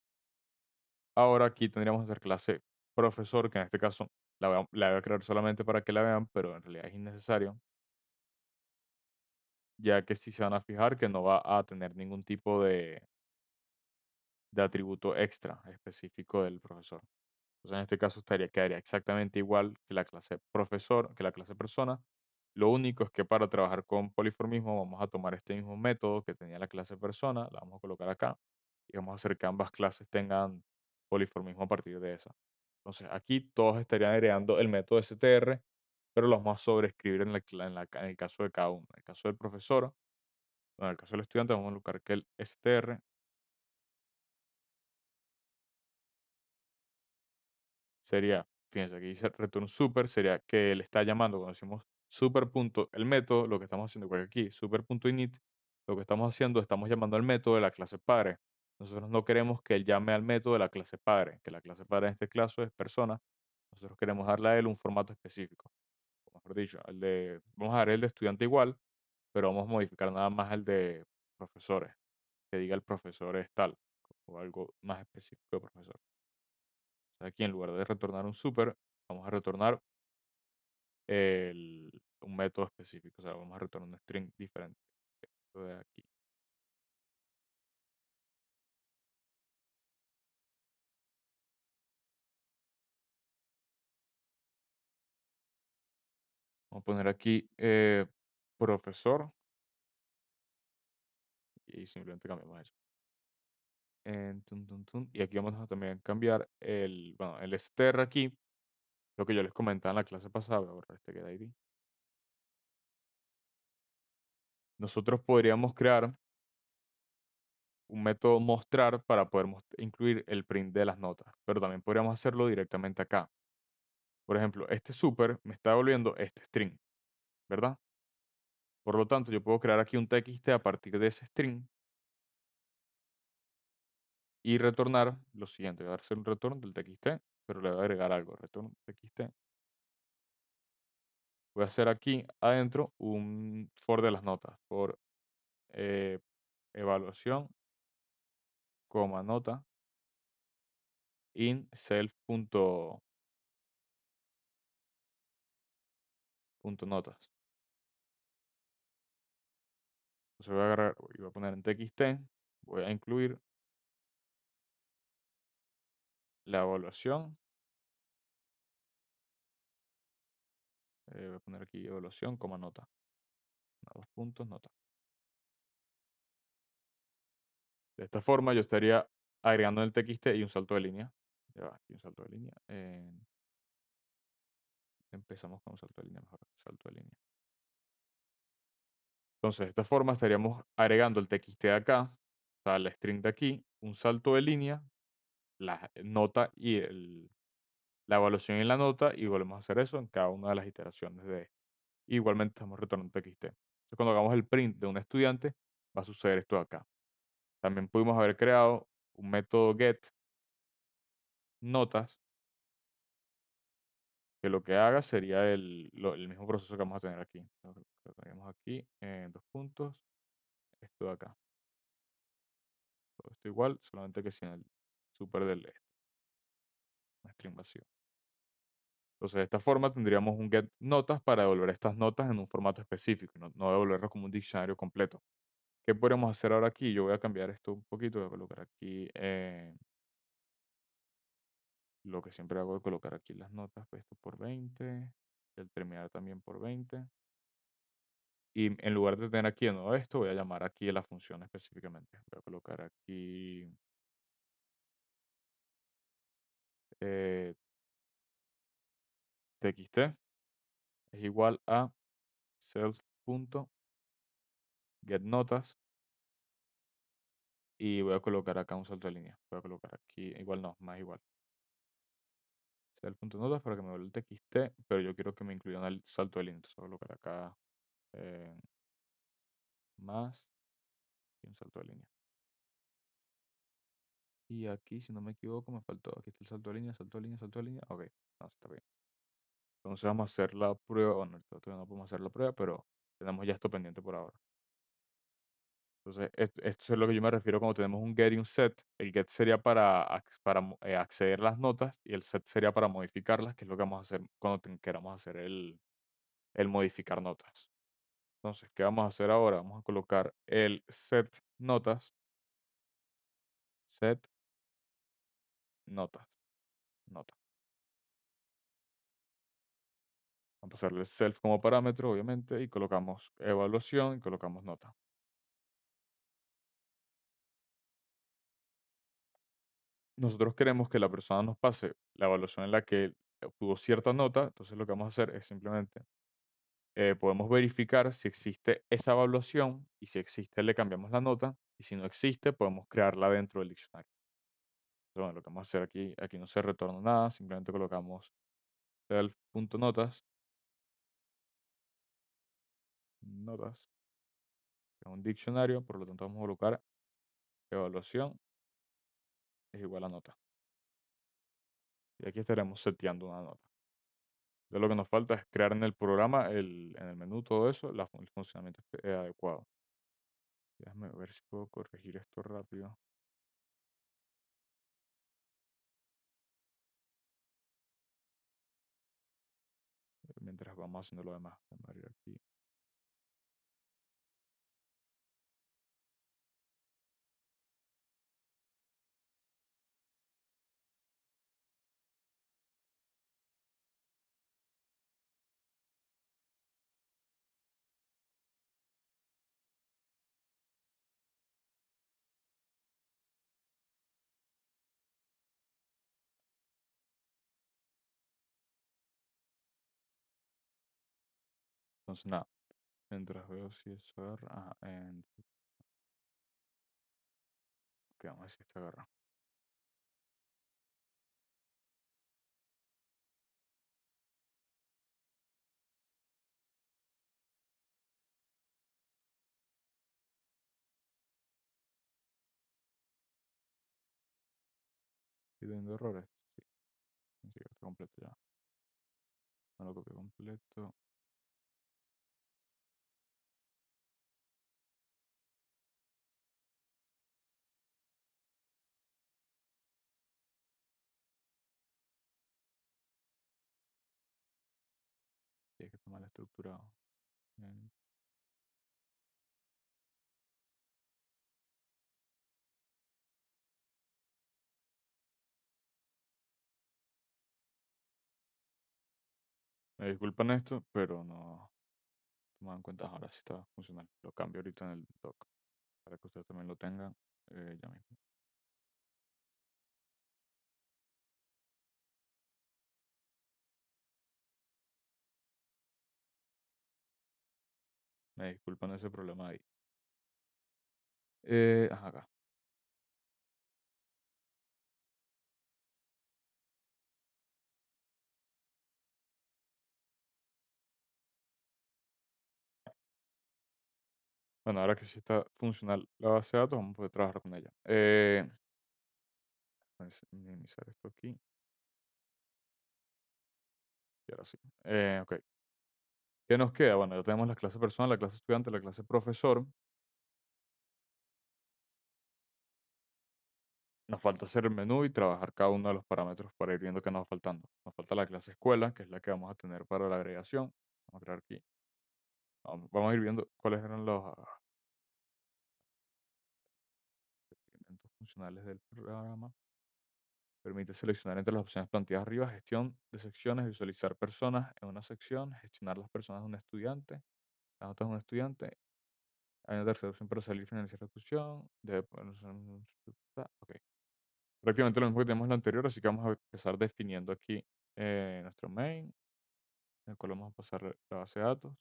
Ahora aquí tendríamos nuestra clase profesor, que en este caso la voy a crear solamente para que la vean, pero en realidad es innecesario, ya que si se van a fijar que no va a tener ningún tipo de atributo extra específico del profesor. Entonces, en este caso quedaría exactamente igual que la clase profesor, que la clase persona. Lo único es que para trabajar con poliformismo vamos a tomar este mismo método que tenía la clase persona, la vamos a colocar acá y vamos a hacer que ambas clases tengan poliformismo a partir de esa. Entonces, aquí todos estarían heredando el método STR, pero los vamos a sobreescribir en el caso de cada uno. En el caso del profesor, en el caso del estudiante, vamos a colocar que el STR sería, fíjense, aquí dice return super, sería que él está llamando, cuando decimos super punto, el método, lo que estamos haciendo, igual que aquí, super.init, lo que estamos haciendo, estamos llamando al método de la clase padre. Nosotros no queremos que él llame al método de la clase padre, que la clase padre en este caso es persona. Nosotros queremos darle a él un formato específico. O mejor dicho, vamos a dar el de estudiante igual, pero vamos a modificar nada más el de profesores, que diga el profesor es tal, o algo más específico de profesor. Aquí en lugar de retornar un super, vamos a retornar un método específico, o sea, vamos a retornar un string diferente. Esto de aquí. Vamos a poner aquí profesor y simplemente cambiamos eso. Y aquí vamos a también cambiar bueno, el str aquí, lo que yo les comentaba en la clase pasada, voy a borrar este get ID. Nosotros podríamos crear un método mostrar para poder incluir el print de las notas, pero también podríamos hacerlo directamente acá. Por ejemplo, este super me está devolviendo este string, ¿verdad? Por lo tanto, yo puedo crear aquí un txt a partir de ese string y retornar lo siguiente. Voy a hacer un retorno del txt, pero le voy a agregar algo. Retorno txt. Voy a hacer aquí adentro un for de las notas. For eh, evaluación, coma, nota, in self punto notas. Entonces voy a agarrar y voy a poner en TXT, voy a incluir la evaluación, voy a poner aquí evaluación, coma, nota, dos puntos, nota. De esta forma yo estaría agregando en el TXT y un salto de línea. Ya va, aquí un salto de línea. Empezamos con un salto de línea mejor, salto de línea. Entonces, de esta forma estaríamos agregando el TXT de acá, o sea, el string de aquí, un salto de línea, la nota y la evaluación en la nota, y volvemos a hacer eso en cada una de las iteraciones de esto. Igualmente estamos retornando TXT. Entonces, cuando hagamos el print de un estudiante, va a suceder esto de acá. También pudimos haber creado un método get notas, que lo que haga sería el mismo proceso que vamos a tener aquí. Lo tenemos aquí en dos puntos, esto de acá. Todo esto igual, solamente que sin el super del esto, un string vacío. Entonces, de esta forma tendríamos un get notas para devolver estas notas en un formato específico, no devolverlo como un diccionario completo. ¿Qué podríamos hacer ahora aquí? Yo voy a cambiar esto un poquito, voy a colocar aquí lo que siempre hago es colocar aquí las notas, pues esto por 20, el terminar también por 20. Y en lugar de tener aquí de nuevo esto, voy a llamar aquí a la función específicamente. Voy a colocar aquí eh, txt es igual a self.getNotas y voy a colocar acá un salto de línea. Voy a colocar aquí, igual no, más igual. Self.notas para que me vuelva el txt, pero yo quiero que me incluya el salto de línea. Entonces voy a colocar acá eh, más y un salto de línea. Y aquí, si no me equivoco, me faltó. Aquí está el salto de línea, salto de línea, salto de línea. Ok, no, está bien. Entonces vamos a hacer la prueba. Bueno, todavía no podemos hacer la prueba, pero tenemos ya esto pendiente por ahora. Entonces, esto es lo que yo me refiero cuando tenemos un get y un set. El get sería para acceder a las notas y el set sería para modificarlas, que es lo que vamos a hacer cuando queramos hacer el modificar notas. Entonces, ¿qué vamos a hacer ahora? Vamos a colocar el set notas, set notas, nota. Vamos a pasarle self como parámetro, obviamente, y colocamos evaluación y colocamos nota. Nosotros queremos que la persona nos pase la evaluación en la que obtuvo cierta nota, entonces lo que vamos a hacer es simplemente, podemos verificar si existe esa evaluación y si existe le cambiamos la nota y si no existe podemos crearla dentro del diccionario. Entonces, bueno, lo que vamos a hacer aquí no se retorna nada, simplemente colocamos self.notas, notas, que es un diccionario, por lo tanto vamos a colocar evaluación es igual a nota. Y aquí estaremos seteando una nota. Entonces lo que nos falta es crear en el programa, en el menú, todo eso, el funcionamiento adecuado. Déjame ver si puedo corregir esto rápido. Mientras vamos haciendo lo demás. Vamos a abrir aquí. Entonces nada, mientras veo si eso agarra. Ok, vamos a ver si esto agarra. ¿Estoy teniendo errores? Sí, sí, está completo ya. Me lo copio completo. mal estructurado. Mm, Me disculpan esto, pero no tomaban en cuenta. Ahora sí está funcional. Lo cambio ahorita en el doc para que ustedes también lo tengan ya mismo. Me disculpan ese problema ahí. Ajá, acá. Bueno, ahora que sí está funcional la base de datos, vamos a poder trabajar con ella. Vamos a minimizar esto aquí. Y ahora sí. Ok. ¿Qué nos queda? Bueno, ya tenemos la clase persona, la clase estudiante, la clase profesor. Nos falta hacer el menú y trabajar cada uno de los parámetros para ir viendo qué nos va faltando. Nos falta la clase escuela, que es la que vamos a tener para la agregación. Vamos a crear aquí. Vamos a ir viendo cuáles eran los elementos funcionales del programa. Permite seleccionar entre las opciones planteadas arriba, gestión de secciones, visualizar personas en una sección, gestionar las personas de un estudiante, las notas de un estudiante. Hay una tercera opción para salir y financiar la discusión. Ok. Prácticamente lo mismo que tenemos en lo anterior, así que vamos a empezar definiendo aquí nuestro main, en el cual vamos a pasar la base de datos.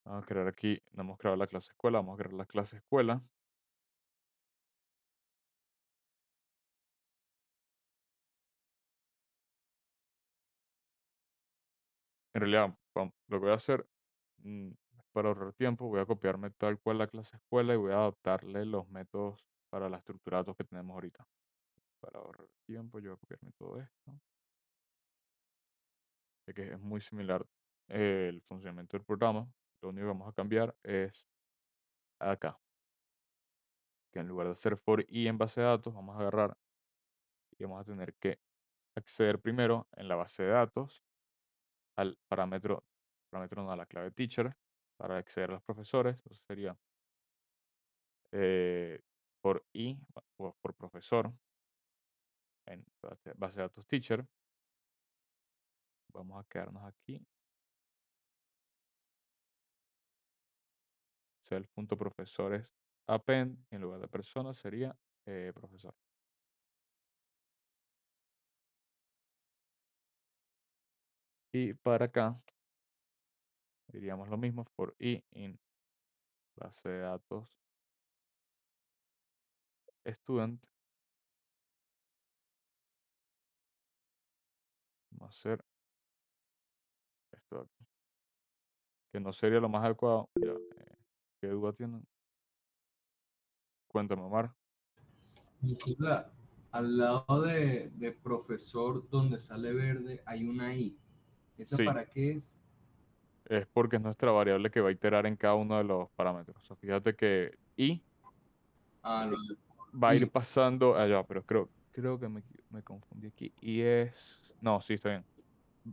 Vamos a crear aquí, no hemos creado la clase escuela, vamos a crear la clase escuela. En realidad, lo que voy a hacer, para ahorrar tiempo, voy a copiarme tal cual la clase escuela y voy a adaptarle los métodos para la estructura de datos que tenemos ahorita. Para ahorrar tiempo, yo voy a copiarme todo esto, ya que es muy similar el funcionamiento del programa. Lo único que vamos a cambiar es acá, que en lugar de hacer for i en base de datos, vamos a agarrar y vamos a tener que acceder primero en la base de datos al parámetro no, a la clave teacher para acceder a los profesores. Entonces sería por i o por profesor en base de datos teacher. Vamos a quedarnos aquí. Self.profesores append en lugar de persona sería profesor. Y para acá diríamos lo mismo for i in base de datos student. Vamos a hacer esto de aquí, que no sería lo más adecuado. Ya, ¿qué duda tienen? Cuéntame, Omar. Nicolás, al lado de profesor donde sale verde hay una I. ¿Esa Sí, para qué es? es porque es nuestra variable que va a iterar en cada uno de los parámetros. O sea, fíjate que i Ah, lo de va a ir I. pasando allá, pero creo que me confundí aquí. Y es, no, sí, está bien.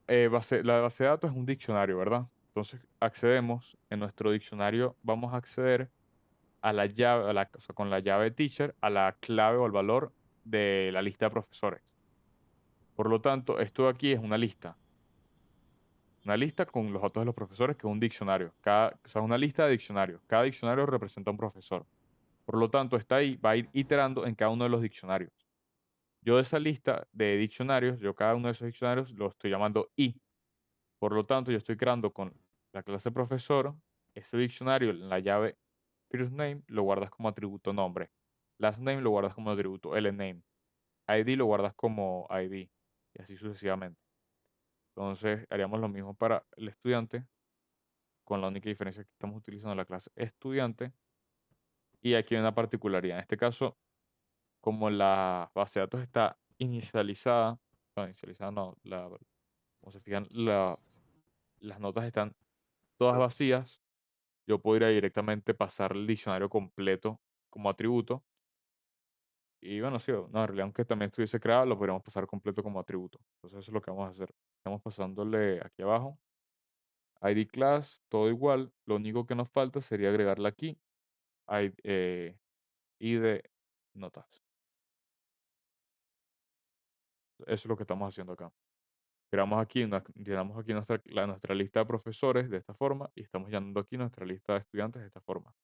La base de datos es un diccionario, ¿verdad? Entonces accedemos, en nuestro diccionario vamos a acceder a la llave, o sea, con la llave teacher, a la clave o al valor de la lista de profesores. Por lo tanto, esto de aquí es una lista. Una lista con los datos de los profesores, que es un diccionario. O sea, una lista de diccionarios. Cada diccionario representa un profesor. Por lo tanto, está ahí, va a ir iterando en cada uno de los diccionarios. Yo de esa lista de diccionarios, yo cada uno de esos diccionarios lo estoy llamando i. Por lo tanto, yo estoy creando con la clase profesor ese diccionario en la llave first name lo guardas como atributo nombre. Last name lo guardas como atributo lname. ID lo guardas como ID. Y así sucesivamente. Entonces, haríamos lo mismo para el estudiante, con la única diferencia que estamos utilizando la clase estudiante. Y aquí hay una particularidad. En este caso, como la base de datos está inicializada, no, inicializada no, como se fijan, las notas están todas vacías. Yo puedo ir a directamente pasar el diccionario completo como atributo. Y bueno, sí, no, en realidad aunque también estuviese creado, lo podríamos pasar completo como atributo. Entonces eso es lo que vamos a hacer. Estamos pasándole aquí abajo, ID class, todo igual. Lo único que nos falta sería agregarle aquí ID notas. Eso es lo que estamos haciendo acá. Llenamos aquí nuestra lista de profesores de esta forma y estamos llenando aquí nuestra lista de estudiantes de esta forma.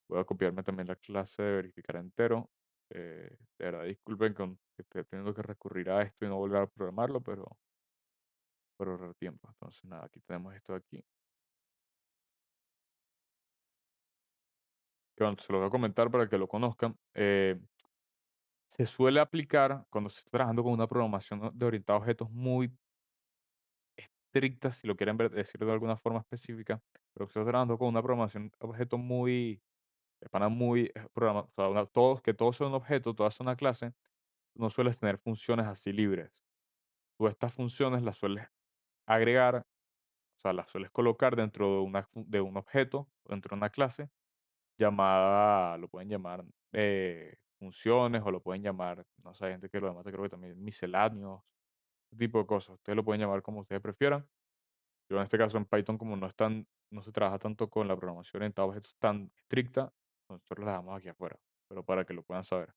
Voy a copiarme también la clase de verificar entero. De verdad, disculpen que esté teniendo que recurrir a esto y no volver a programarlo, pero por ahorrar tiempo. Entonces, nada, aquí tenemos esto de aquí. Que bueno, se lo voy a comentar para que lo conozcan. Se suele aplicar cuando se está trabajando con una programación de orientado a objetos muy estricta, si lo quieren decir de alguna forma específica, pero que se está trabajando con una programación de objetos muy, de pana muy o sea, que todos son un objeto, todas son una clase, no sueles tener funciones así libres. Tú estas funciones las sueles agregar, o sea, las sueles colocar dentro de un objeto, dentro de una clase, llamada, lo pueden llamar funciones o lo pueden llamar, no sé, hay gente que lo llama, creo que también misceláneos, ese tipo de cosas. Ustedes lo pueden llamar como ustedes prefieran. Yo en este caso en Python, como no se trabaja tanto con la programación orientada a objetos tan estricta, nosotros la dejamos aquí afuera, pero para que lo puedan saber.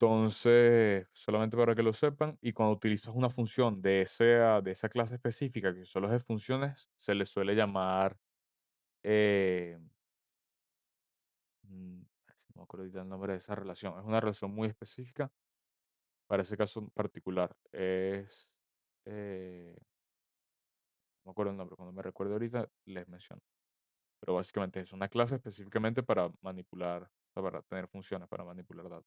Entonces, solamente para que lo sepan, y cuando utilizas una función de esa clase específica que solo es de funciones, se le suele llamar, eh, no me acuerdo ahorita el nombre de esa relación, es una relación muy específica para ese caso en particular. No me acuerdo el nombre, cuando me recuerdo ahorita les menciono. Pero básicamente es una clase específicamente para manipular, o sea, para tener funciones, para manipular datos.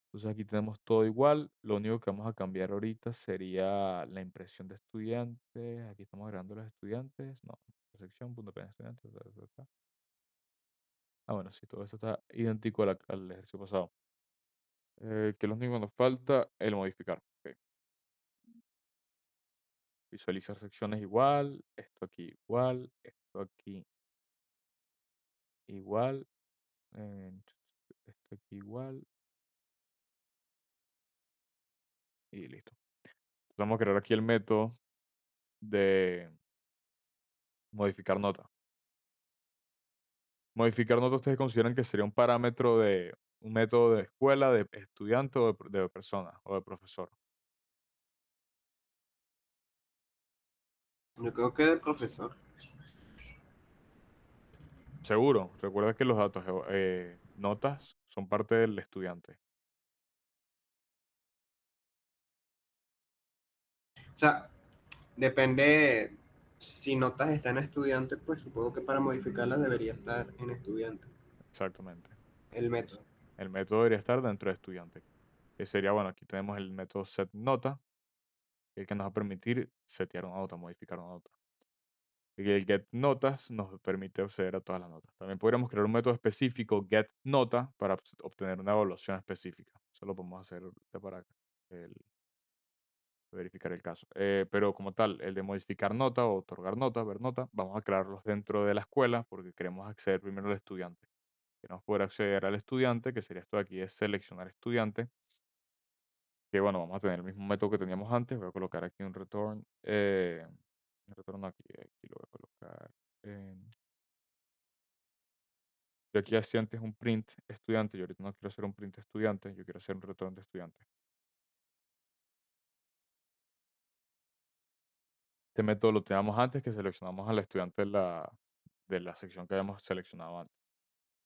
Entonces aquí tenemos todo igual. Lo único que vamos a cambiar ahorita sería la impresión de estudiantes. Aquí estamos agregando los estudiantes. No, sección, punto de estudiantes. Ah, bueno, sí, todo eso está idéntico al ejercicio pasado. Que lo único que nos falta el modificar. Ok. Visualizar secciones igual. Esto aquí igual. Esto aquí igual. eh, Esto aquí igual. Y listo. Entonces vamos a crear aquí el método de modificar nota. Modificar nota, ¿ustedes consideran que sería un método de escuela, de estudiante o de persona o de profesor? Yo creo que de profesor. Seguro, recuerda que los datos, notas son parte del estudiante. O sea, depende, si notas está en estudiante, pues supongo que para modificarlas debería estar en estudiante, Exactamente. el Entonces, método. el método debería estar dentro de estudiante. Que sería, bueno, aquí tenemos el método setNota, el que nos va a permitir setear una nota, modificar una nota. Y el getNotas nos permite acceder a todas las notas. También podríamos crear un método específico getNota para obtener una evaluación específica. Eso lo podemos hacer ahorita para verificar el caso. Pero como tal, el de modificar nota o otorgar nota, ver nota, vamos a crearlos dentro de la escuela porque queremos acceder primero al estudiante. Queremos poder acceder al estudiante, que sería esto de aquí, es seleccionar estudiante. Que bueno, vamos a tener el mismo método que teníamos antes. Voy a colocar aquí un return. Un retorno aquí lo voy a colocar. Yo aquí hacía antes un print estudiante. Yo ahorita no quiero hacer un print estudiante. Yo quiero hacer un retorno de estudiante. Este método lo teníamos antes que seleccionamos al estudiante de la sección que habíamos seleccionado antes.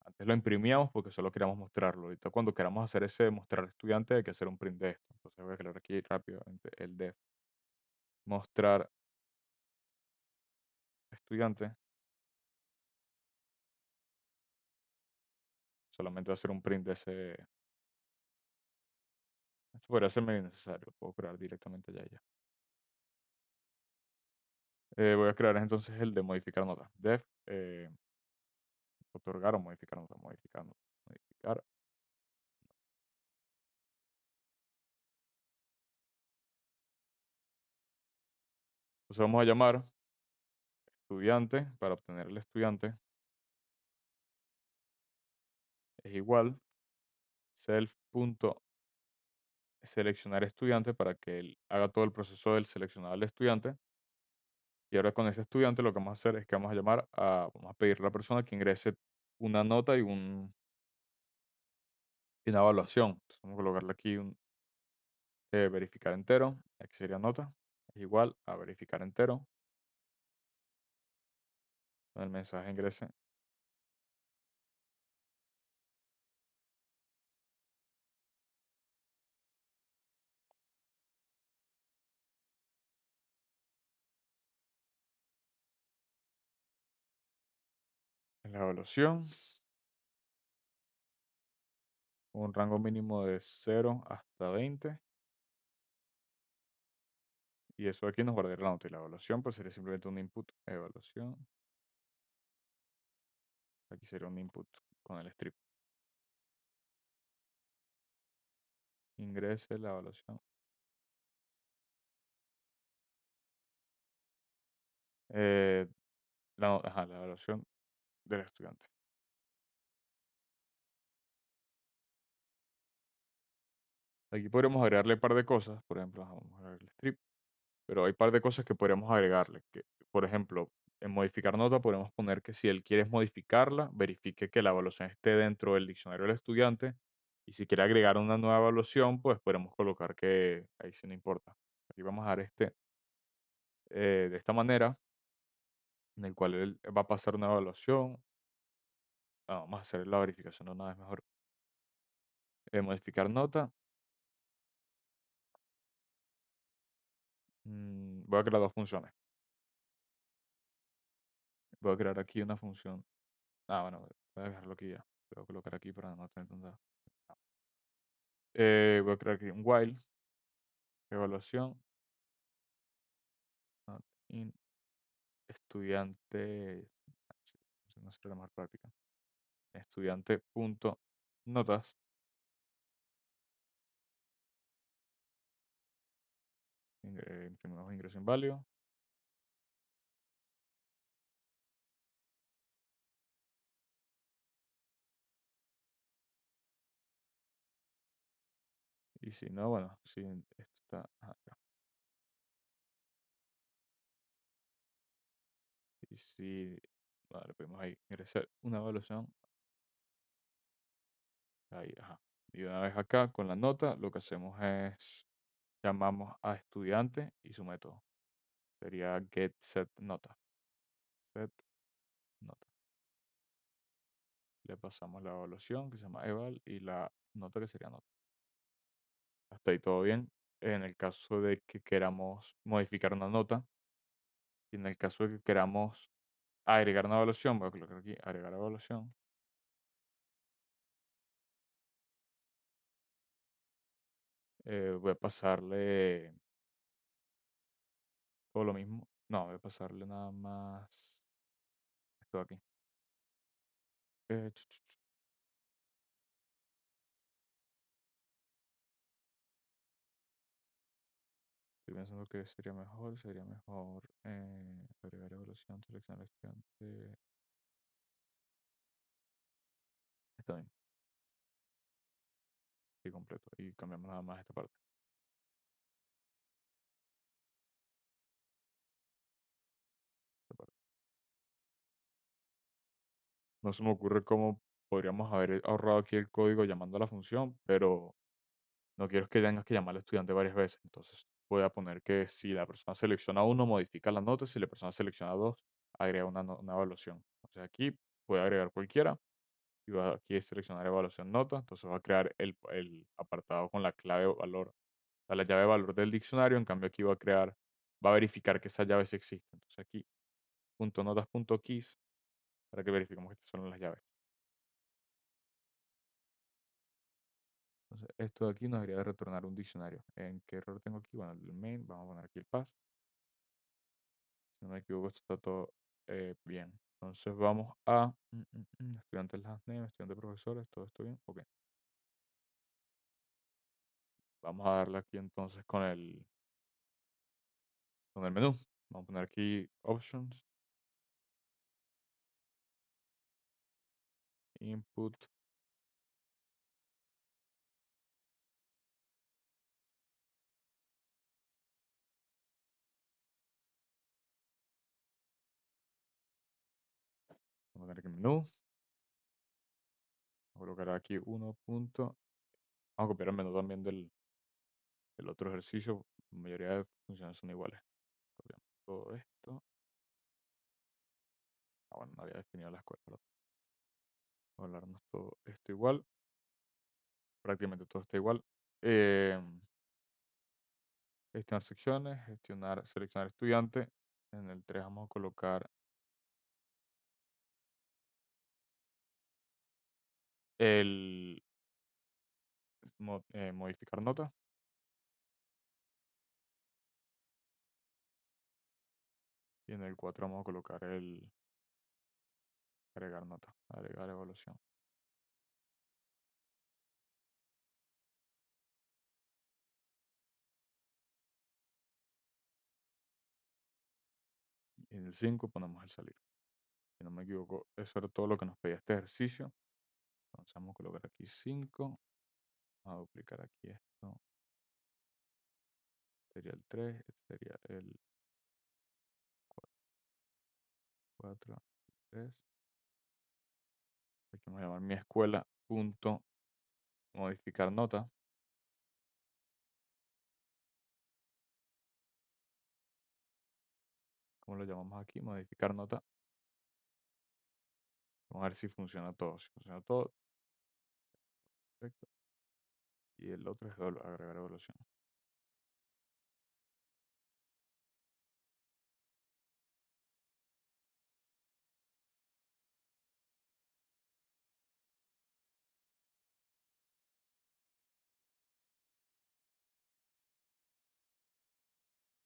Antes lo imprimíamos porque solo queríamos mostrarlo. Ahorita cuando queramos hacer ese mostrar estudiante hay que hacer un print de esto. Entonces voy a crear aquí rápidamente el def mostrar estudiante. Solamente hacer un print de ese. Esto podría ser medio innecesario. Lo puedo crear directamente ya. Voy a crear entonces el de modificar nota. Def otorgar o modificar nota. Modificar nota. Modificar. Entonces vamos a llamar estudiante para obtener el estudiante. Es igual. self.seleccionar estudiante para que él haga todo el proceso del seleccionado al estudiante. Y ahora con ese estudiante lo que vamos a hacer es que vamos a pedirle a la persona que ingrese una nota y una evaluación. Entonces, vamos a colocarle aquí verificar entero, aquí sería nota, es igual a verificar entero, con el mensaje ingrese en la evaluación, un rango mínimo de 0 hasta 20. Y eso aquí nos guardaría la nota. Y la evaluación pues sería simplemente un input. Evaluación. Aquí sería un input con el strip. Ingrese la evaluación. Eh, la evaluación del estudiante. Aquí podríamos agregarle un par de cosas. Por ejemplo, vamos a agregar el strip. Pero hay un par de cosas que podríamos agregarle. Que, por ejemplo, en modificar nota podemos poner que si él quiere modificarla, verifique que la evaluación esté dentro del diccionario del estudiante. Y si quiere agregar una nueva evaluación, pues podemos colocar que ahí sí no importa. Aquí vamos a dar de esta manera, en el cual él va a pasar una evaluación. Vamos a hacer la verificación de una vez mejor. Modificar nota. Voy a crear dos funciones. Voy a crear aquí una función. Bueno, voy a dejarlo aquí ya. Voy a colocar aquí para no tener tanta. Voy a crear aquí un while, evaluación, not in estudiante, no sé la más práctica, estudiante punto notas, imprimimos ingreso inválido, y si no, bueno, si esto está acá, y si, vale, podemos ahí ingresar una evaluación, ahí, ajá, y una vez acá con la nota, lo que hacemos es, llamamos a estudiante y su método, sería get set nota, set nota. Le pasamos la evaluación que se llama eval y la nota que sería nota. Hasta ahí todo bien. En el caso de que queramos modificar una nota y en el caso de que queramos agregar una evaluación, voy a colocar aquí agregar evaluación. Voy a pasarle todo lo mismo. No, voy a pasarle nada más esto de aquí. Eh, ch- ch- ch- Estoy pensando que sería mejor agregar evaluación, seleccionar estudiante. Está bien, sí, completo. Y cambiamos nada más esta parte. Esta parte. No se me ocurre cómo podríamos haber ahorrado aquí el código llamando a la función, pero no quiero que tengas que llamar al estudiante varias veces. Entonces voy a poner que si la persona selecciona uno, modifica la nota. Si la persona selecciona dos, agrega una evaluación. Entonces aquí voy a agregar cualquiera y voy aquí a seleccionar evaluación nota. Entonces va a crear el apartado con la clave valor, la llave valor del diccionario. En cambio aquí va a verificar que esa llave sí existe. Entonces aquí punto notas punto keys para que verifiquemos que estas son las llaves. Entonces, esto de aquí nos debería de retornar un diccionario. ¿En qué error tengo aquí? Bueno, el main, vamos a poner aquí el path. Si no me equivoco, esto está todo bien. Entonces vamos a estudiantes last name, estudiante profesores, todo esto bien. Ok. Vamos a darle aquí entonces con el menú. Vamos a poner aquí options, input, poner aquí menú. Voy a colocar aquí uno punto. Vamos a copiar el menú también del otro ejercicio. La mayoría de funciones son iguales. Copiamos todo esto. Bueno, no había definido la escuela, perdón. Vamos a hablarnos todo esto igual. Prácticamente todo está igual. Gestionar secciones, seleccionar estudiante. En el 3 vamos a colocar el modificar nota. Y en el 4 vamos a colocar el agregar nota, agregar evaluación. Y en el 5 ponemos el salir. Si no me equivoco, eso era todo lo que nos pedía este ejercicio. Entonces vamos a colocar aquí 5. Vamos a duplicar aquí esto. Sería el 3, este sería el 4, 3. Aquí vamos a llamar mi escuela punto modificar nota. ¿Cómo lo llamamos aquí? Modificar nota. Vamos a ver si funciona todo. Si funciona todo, perfecto. Y el otro es agregar evaluación.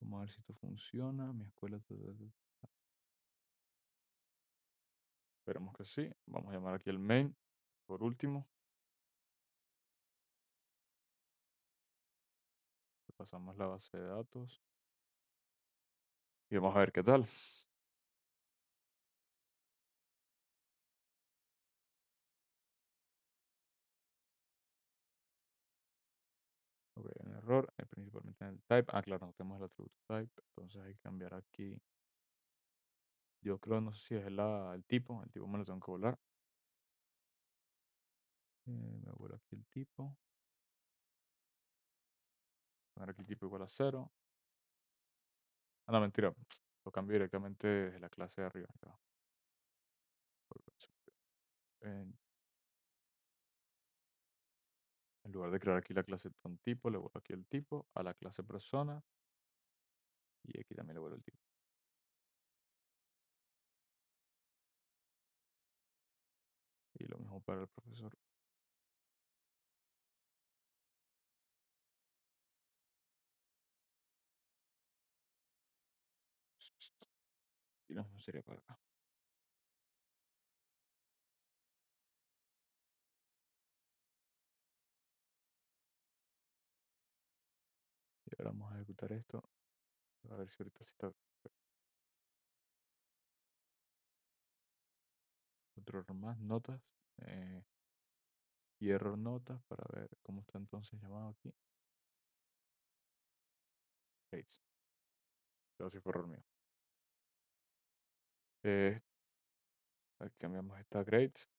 Vamos a ver si esto funciona. Mi escuela. Esperemos que sí. Vamos a llamar aquí el main. Por último. Pasamos la base de datos. Y vamos a ver qué tal. Ok, un error, principalmente en el type. Ah, claro, no tenemos el atributo type. Entonces hay que cambiar aquí. Yo creo, no sé si es el tipo. El tipo me lo tengo que volar. Me vuelo aquí el tipo. Poner aquí tipo igual a 0. Ah, no, mentira. Lo cambio directamente desde la clase de arriba. Ya va. En, en lugar de crear aquí la clase con tipo, le vuelvo aquí el tipo a la clase persona. Y aquí también le vuelvo el tipo. Y lo mismo para el profesor. Y lo mismo sería para acá. Y ahora vamos a ejecutar esto. A ver si ahorita sí está. Otro error más, notas. Y error notas para ver cómo está entonces llamado aquí. Grades. Pero si fue error mío. Aquí cambiamos esta grades.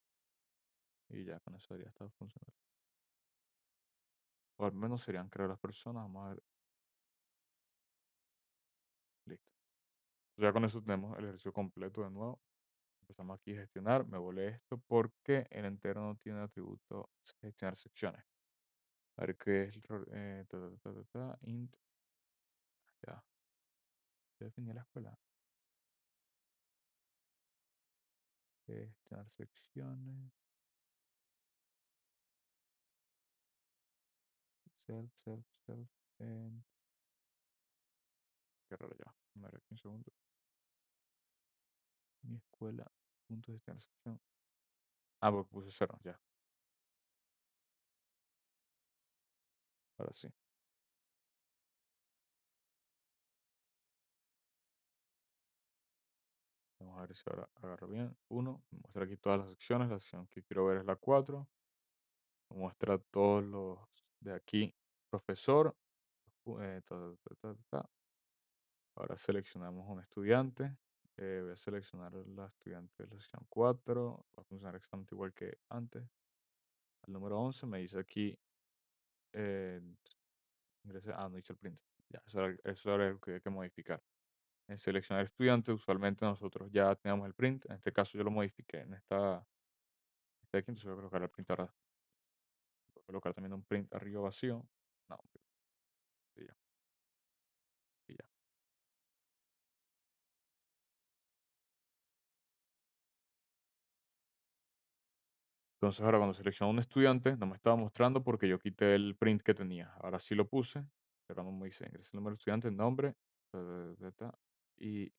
Y ya con eso debería estar funcionando. O al menos serían crear las personas. Vamos a ver. Listo. Ya con eso tenemos el ejercicio completo de nuevo. Empezamos aquí a gestionar. Me volé esto porque el entero no tiene atributo gestionar secciones. A ver qué es el int. Ya. Ya definí la escuela. Gestionar secciones. Self. And... Qué raro ya. A ver aquí un segundo. Mi escuela. Punto de gestionar sección. Ah, porque puse 0, ya. Ahora sí. Vamos a ver si ahora agarro bien. 1. Me muestra aquí todas las secciones. La sección que quiero ver es la 4. Me muestra todos los de aquí. Profesor. Ta. Ahora seleccionamos un estudiante. Voy a seleccionar la estudiante de la sección 4. Va a funcionar exactamente igual que antes. El número 11 me dice aquí, eh, no hice el print. Ya, eso era lo que había que modificar. En seleccionar estudiante, usualmente nosotros ya teníamos el print. En este caso yo lo modifiqué en esta de aquí, entonces voy a colocar el print ahora. Voy a colocar también un print arriba vacío. No, y ya, y ya. Entonces ahora cuando selecciono un estudiante no me estaba mostrando porque yo quité el print que tenía. Ahora sí lo puse, pero no me dice ingresa el número de estudiante, nombre, y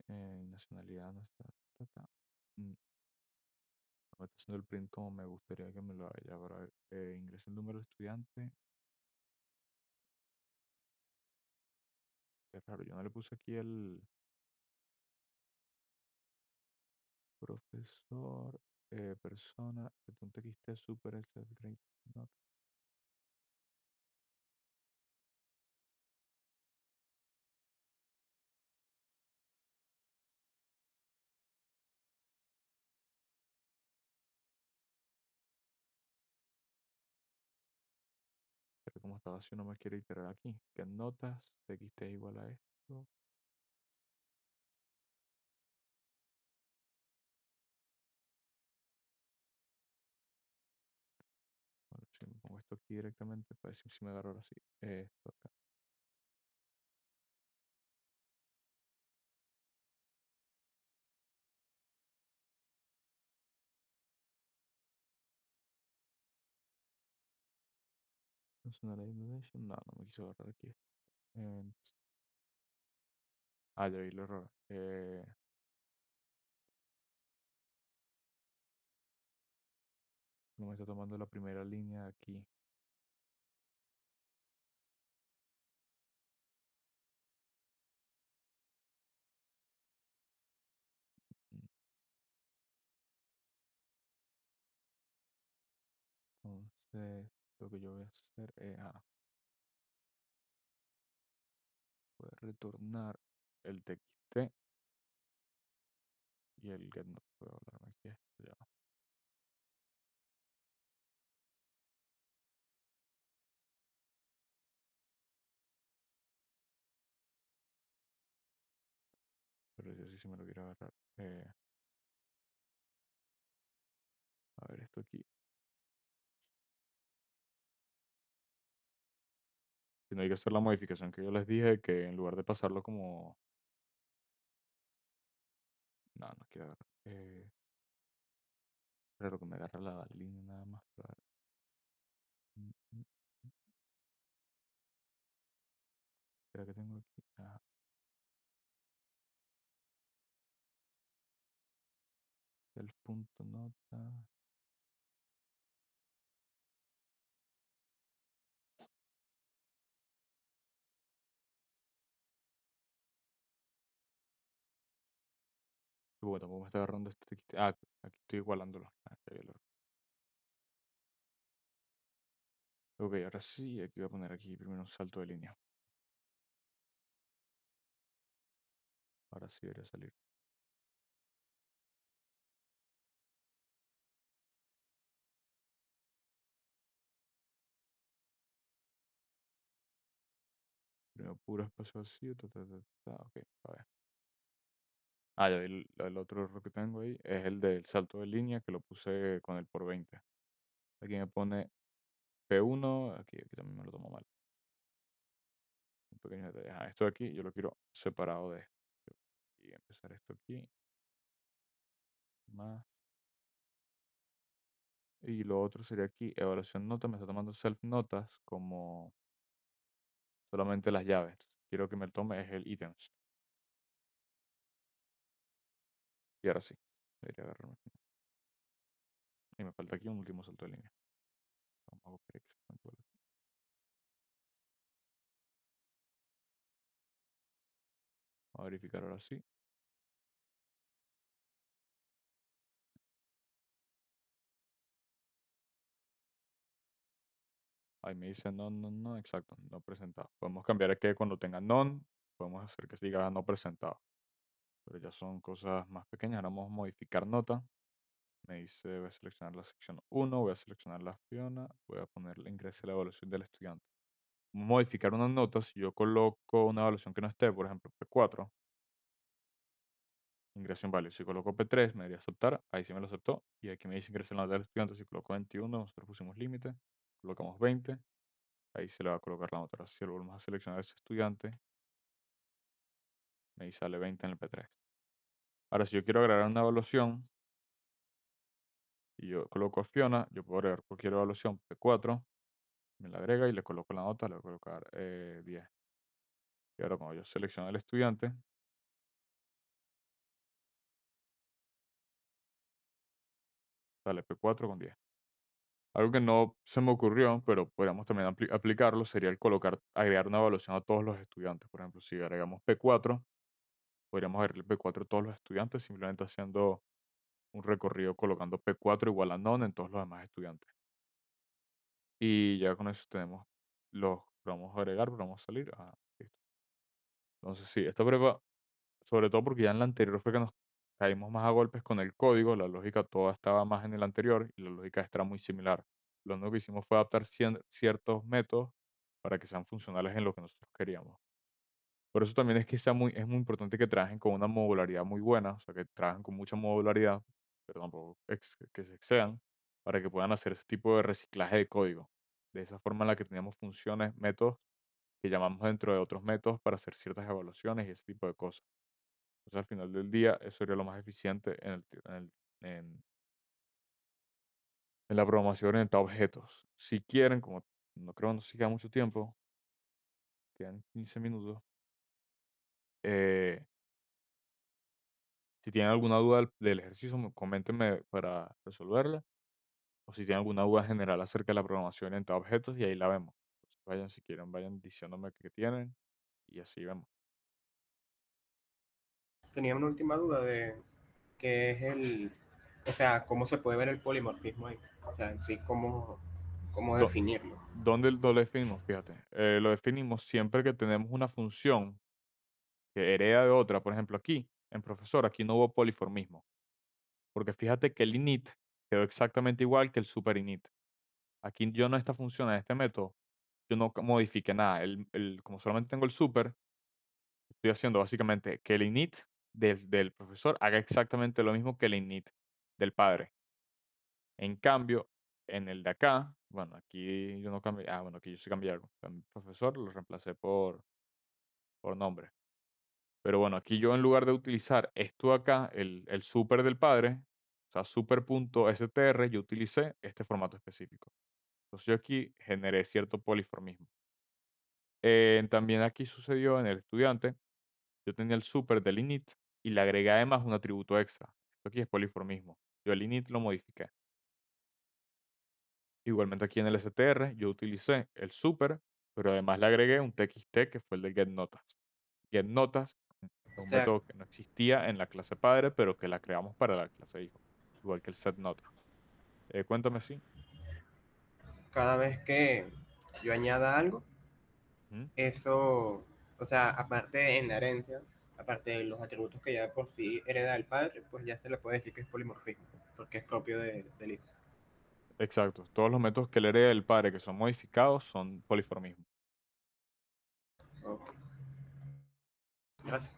nacionalidad no está. Mm, No me está haciendo el print como me gustaría que me lo haga. Ahora ingresa el número de estudiante. Es raro, yo no le puse aquí el profesor, persona, un TXT super, no, pero como estaba así no me quiere iterar aquí. ¿Qué notas? TXT igual a esto. Bueno, si me pongo esto aquí directamente para decir si me agarro ahora sí. Esto acá. National Indonesia. No, no me quiso agarrar aquí. Eh, ya vi el error. No me está tomando la primera línea de aquí. Mm, Entonces, lo que yo voy a hacer es, voy a retornar el TXT y el get no puedo hablarme aquí esto ya. Pero yo sí me lo quiero agarrar. A ver esto aquí. Si no hay que hacer la modificación que yo les dije, que en lugar de pasarlo como... No, no quiero agarrar. Claro que me agarra la línea nada más. Pero a ver. Mm, mm, mm. Espera que tengo aquí. El punto nota. Bueno, tampoco me está agarrando este TXT. Aquí estoy igualándolo. Ya vi el error. Ok, ahora sí, aquí voy a poner aquí primero un salto de línea. Ahora sí debería salir. Primero puro espacio vacío. Ok, a ver. Ya vi el otro error que tengo ahí. Es el del salto de línea que lo puse con el por 20. Aquí me pone P1. Aquí también me lo tomo mal. Un pequeño detalle. Esto de aquí yo lo quiero separado de esto. Y empezar esto aquí. Más. Y lo otro sería aquí, evaluación nota, me está tomando self notas como solamente las llaves. Quiero que me tome es el ítems. Y ahora sí, debería agarrarme. Y me falta aquí un último salto de línea. Vamos a copiar exactamente igual. Vamos a verificar ahora sí. Ahí me dice no, no, no, exacto, no presentado. Podemos cambiar aquí cuando tenga none, podemos hacer que siga no presentado. pero ya son cosas más pequeñas. Ahora vamos a modificar nota. Me dice, voy a seleccionar la sección 1, voy a seleccionar la Fiona, voy a ponerle ingrese la evaluación del estudiante. Vamos a modificar una nota. Si yo coloco una evaluación que no esté, por ejemplo, P4, ingreso inválido. Si coloco P3, me debería aceptar. Ahí sí me lo aceptó. Y aquí me dice ingrese la nota del estudiante. Si coloco 21, nosotros pusimos límite. Colocamos 20. Ahí se le va a colocar la nota. Ahora, si volvemos a seleccionar ese estudiante, me sale 20 en el P3. Ahora, si yo quiero agregar una evaluación y yo coloco a Fiona, yo puedo agregar cualquier evaluación P4, me la agrega y le coloco la nota, le voy a colocar 10. Y ahora cuando yo selecciono al estudiante, sale P4 con 10. Algo que no se me ocurrió, pero podríamos también aplicarlo, sería el agregar una evaluación a todos los estudiantes. Por ejemplo, si agregamos P4, podríamos agregar P4 a todos los estudiantes, simplemente haciendo un recorrido colocando P4 igual a none en todos los demás estudiantes. Y ya con eso tenemos los que vamos a agregar, pero vamos a salir. Listo. Entonces, sí, esta prueba, sobre todo porque ya en la anterior fue que nos caímos más a golpes con el código, la lógica toda estaba más en el anterior y la lógica esta era muy similar. Lo único que hicimos fue adaptar ciertos métodos para que sean funcionales en lo que nosotros queríamos. Por eso también es que es muy importante que trabajen con una modularidad muy buena, o sea, que trabajen con mucha modularidad, pero tampoco que se excedan, para que puedan hacer ese tipo de reciclaje de código. De esa forma en la que tenemos funciones, métodos que llamamos dentro de otros métodos para hacer ciertas evaluaciones y ese tipo de cosas. Entonces, al final del día, eso sería lo más eficiente en, en la programación orientada a objetos. Si quieren, como no creo que nos siga mucho tiempo, quedan 15 minutos, eh, si tienen alguna duda del ejercicio, coméntenme para resolverla. O si tienen alguna duda general acerca de la programación orientada a objetos, y ahí la vemos. Entonces, vayan, si quieren, vayan diciéndome qué tienen y así vemos. Tenía una última duda de qué es o sea, cómo se puede ver el polimorfismo ahí. O sea, en sí, cómo Do- definirlo. ¿Dónde lo definimos? Fíjate, lo definimos siempre que tenemos una función que hereda de otra. Por ejemplo, aquí, en profesor, aquí no hubo poliformismo, porque fíjate que el init quedó exactamente igual que el super init. Aquí yo no esta función, en este método, yo no modifique nada. Como solamente tengo el super, estoy haciendo básicamente que el init del profesor haga exactamente lo mismo que el init del padre. En cambio, en el de acá, bueno, aquí yo no cambié, bueno, aquí yo sí cambié algo. El profesor lo reemplacé por nombre. Pero bueno, aquí yo en lugar de utilizar esto acá, el super del padre, o sea, super.str, yo utilicé este formato específico. Entonces yo aquí generé cierto poliformismo. También aquí sucedió en el estudiante, yo tenía el super del init y le agregué además un atributo extra. Esto aquí es poliformismo. Yo el init lo modifiqué. Igualmente aquí en el str yo utilicé el super, pero además le agregué un txt que fue el de getNotas. GetNotas es O un sea, método que no existía en la clase padre, pero que la creamos para la clase hijo, igual que el setNota. Cuéntame si. cada vez que yo añada algo, Ujú. eso, o sea, aparte en la herencia, aparte de los atributos que ya de por sí hereda el padre, pues ya se le puede decir que es polimorfismo, porque es propio del hijo. Exacto. Todos los métodos que le hereda el padre que son modificados son poliformismo. Ok, gracias.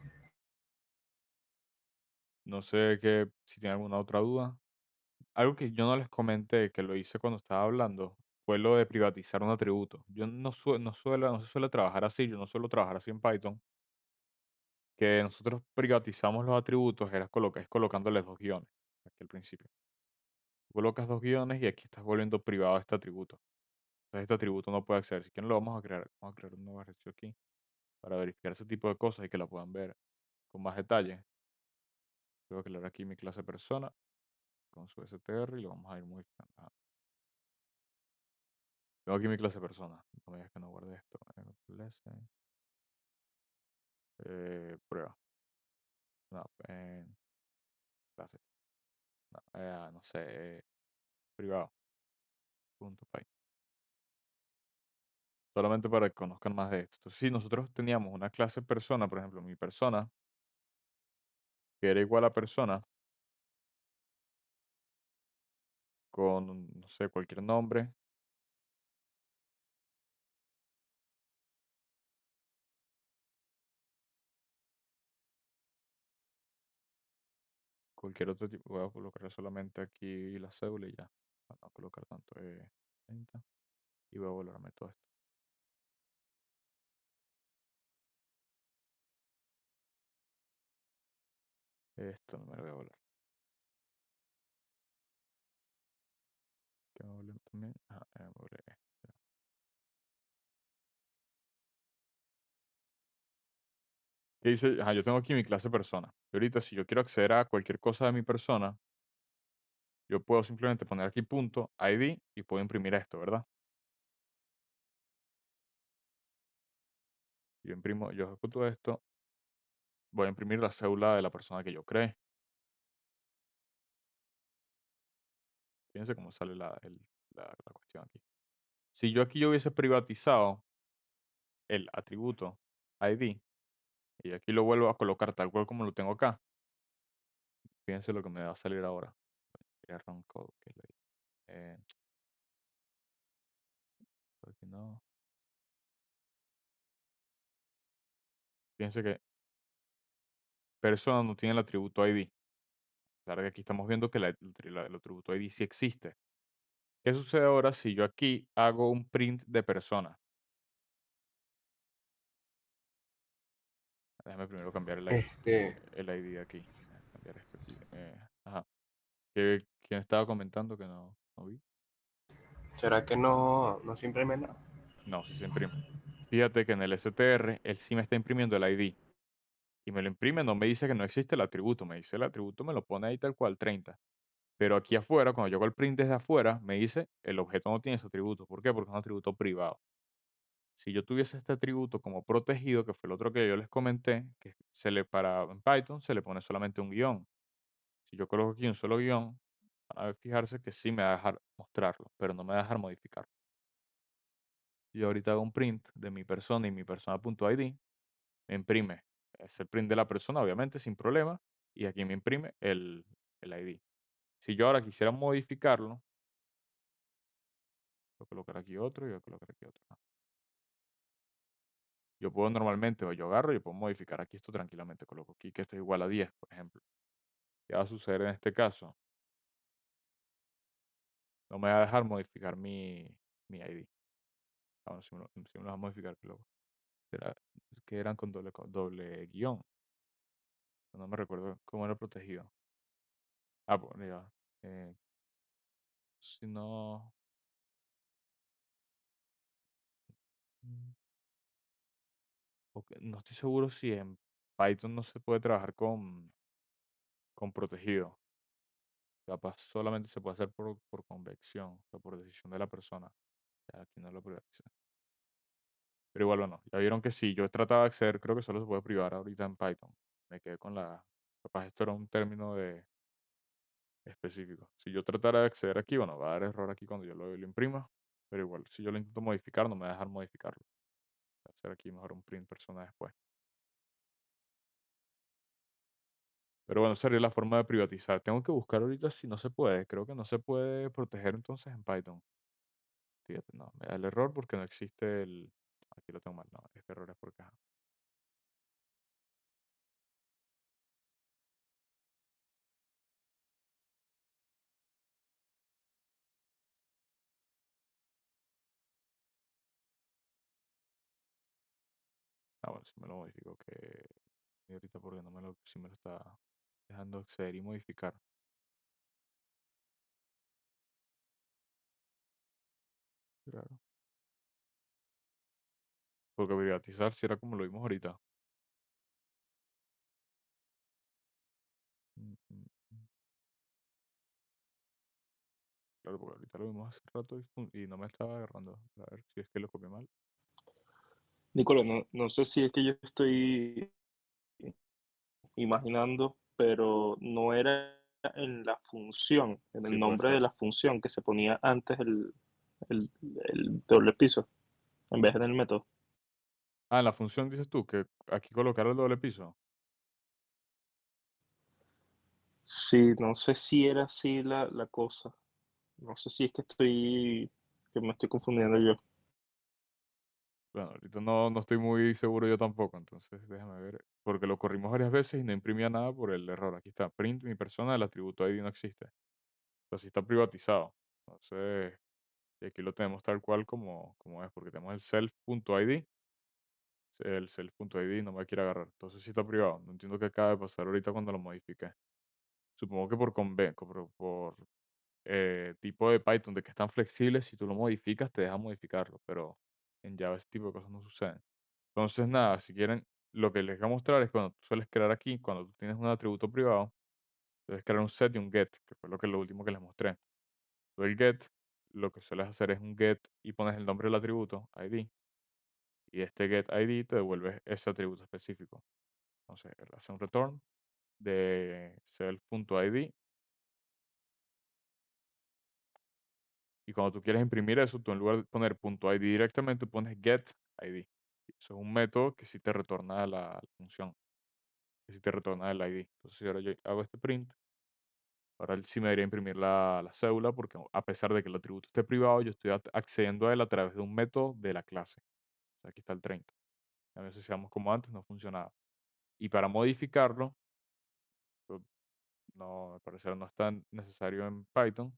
No sé si tiene alguna otra duda. Algo que yo no les comenté, que lo hice cuando estaba hablando, fue lo de privatizar un atributo. Yo no se suele trabajar así, yo no suelo trabajar así en Python, que nosotros privatizamos los atributos, es colocándoles dos guiones, aquí al principio. Colocas dos guiones y aquí estás volviendo privado este atributo. Entonces este atributo no puede acceder. Si quieren lo vamos a crear. Vamos a crear un nuevo ejercicio aquí para verificar ese tipo de cosas y que la puedan ver con más detalle. Voy a crear aquí mi clase persona con su str y lo vamos a ir modificando. Tengo aquí mi clase persona. No me digas que no guarde esto. Prueba. No, clases. No, no sé. Privado. Punto py. Solamente para que conozcan más de esto. Entonces, si nosotros teníamos una clase persona, por ejemplo, mi persona, que era igual a persona con, no sé, cualquier nombre. Cualquier otro tipo, voy a colocar solamente aquí la cédula y ya. Para no colocar tanto 30. Y voy a volarme todo esto. Esto no me lo voy a volar. Que me volé también. Me volé. ¿Qué dice? Yo tengo aquí mi clase persona. Y ahorita si yo quiero acceder a cualquier cosa de mi persona, yo puedo simplemente poner aquí punto ID y puedo imprimir esto, ¿verdad? Yo imprimo, yo ejecuto esto, voy a imprimir la cédula de la persona que yo creé. Fíjense cómo sale la cuestión aquí. Si yo aquí yo hubiese privatizado el atributo ID y aquí lo vuelvo a colocar tal cual como lo tengo acá, fíjense lo que me va a salir ahora. Run code, que es la aquí no. Fíjense que persona no tiene el atributo ID. Claro que aquí estamos viendo que el atributo ID sí existe. ¿Qué sucede ahora si yo aquí hago un print de persona? Déjame primero cambiar el ID de aquí. Cambiar esto aquí. Ajá. ¿Quién estaba comentando que no vi? ¿Será que no se imprime nada? No, sí se imprime. Fíjate que en el STR él sí me está imprimiendo el ID. Y me lo imprime, no me dice que no existe el atributo. Me dice el atributo, me lo pone ahí tal cual, 30. Pero aquí afuera, cuando yo hago el print desde afuera, me dice el objeto no tiene ese atributo. ¿Por qué? Porque es un atributo privado. Si yo tuviese este atributo como protegido, que fue el otro que yo les comenté, que en Python se le pone solamente un guión. Si yo coloco aquí un solo guión, van a fijarse que sí me va a dejar mostrarlo, pero no me va a dejar modificarlo. Si yo ahorita hago un print de mi persona y mi persona.id, me imprime. Es el print de la persona, obviamente, sin problema, y aquí me imprime el ID. Si yo ahora quisiera modificarlo, voy a colocar aquí otro y voy a colocar aquí otro. Yo puedo normalmente, o yo agarro y puedo modificar aquí esto tranquilamente. Coloco aquí que esto es igual a 10, por ejemplo. ¿Qué va a suceder en este caso? No me va a dejar modificar mi ID. Vamos, si me lo va a modificar, qué loco. Que eran con doble guión. No me recuerdo cómo era protegido. Pues ya. Si no. mm, no estoy seguro si en Python no se puede trabajar con protegido. Capaz solamente se puede hacer por convección, o por decisión de la persona. Ya aquí no lo privaticé. Pero igual bueno, ya vieron que si yo trataba de acceder, creo que solo se puede privar ahorita en Python. Me quedé con capaz esto era un término específico. Si yo tratara de acceder aquí, bueno, va a dar error aquí cuando yo lo imprima. Pero igual, si yo lo intento modificar, no me va a dejar modificarlo. Voy a hacer aquí mejor un print persona después. Pero bueno, sería la forma de privatizar. Tengo que buscar ahorita si no se puede. Creo que no se puede proteger entonces en Python. Fíjate, no, me da el error porque no existe el... Aquí lo tengo mal, no, este error es porque... Bueno, si me lo modifico que... Y ahorita porque no si me lo está dejando acceder y modificar. Claro. Porque privatizar si era como lo vimos ahorita. Mm, mm, mm. Claro, porque ahorita lo vimos hace rato y no me estaba agarrando. A ver si es que lo copié mal. Nicolás, no sé si es que yo estoy imaginando, pero no era en la función, en Sí, el puede nombre de ser. la función que se ponía antes el, el doble piso, en vez del método. En la función dices tú que aquí colocar el doble piso. Sí, no sé si era así la cosa. No sé si es que me estoy confundiendo yo. Bueno, ahorita no estoy muy seguro yo tampoco, entonces déjame ver, porque lo corrimos varias veces y no imprimía nada por el error. Aquí está, print mi persona, el atributo ID no existe. Así está privatizado. Entonces, y aquí lo tenemos tal cual como es, porque tenemos el self.id. El self.id no me quiere agarrar. Entonces sí está privado. No entiendo qué acaba de pasar ahorita cuando lo modifiqué. Supongo que por tipo de Python, de que es tan flexible, si tú lo modificas, te deja modificarlo, pero en Java ese tipo de cosas no suceden. Entonces, nada, si quieren, lo que les voy a mostrar es cuando tú sueles crear aquí, cuando tú tienes un atributo privado, debes crear un set y un get, que fue lo último que les mostré. Tú el get, lo que sueles hacer es un get y pones el nombre del atributo, ID, y este get ID te devuelve ese atributo específico. Entonces, él hace un return de self.id y cuando tú quieres imprimir eso, tú en lugar de poner .id directamente pones get ID. Eso es un método que sí te retorna la función, que sí te retorna el ID. Entonces, si ahora yo hago este print, ahora él sí me debería imprimir la cédula porque a pesar de que el atributo esté privado, yo estoy accediendo a él a través de un método de la clase. O sea, aquí está el 30. A veces seamos como antes, no funcionaba. Y para modificarlo, pues, no, al parecer no es tan necesario en Python,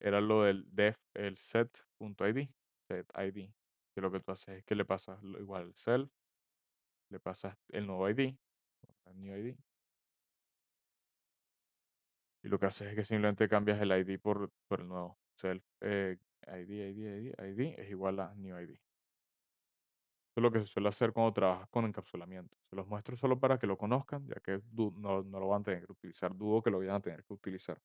era lo del def, el set.id, set ID, que lo que tú haces es que le pasas igual al self, le pasas el nuevo ID, el new ID, y lo que haces es que simplemente cambias el ID por el nuevo self, ID es igual a new ID. Eso es lo que se suele hacer cuando trabajas con encapsulamiento. Se los muestro solo para que lo conozcan, ya que no lo van a tener que utilizar, dudo que lo vayan a tener que utilizar.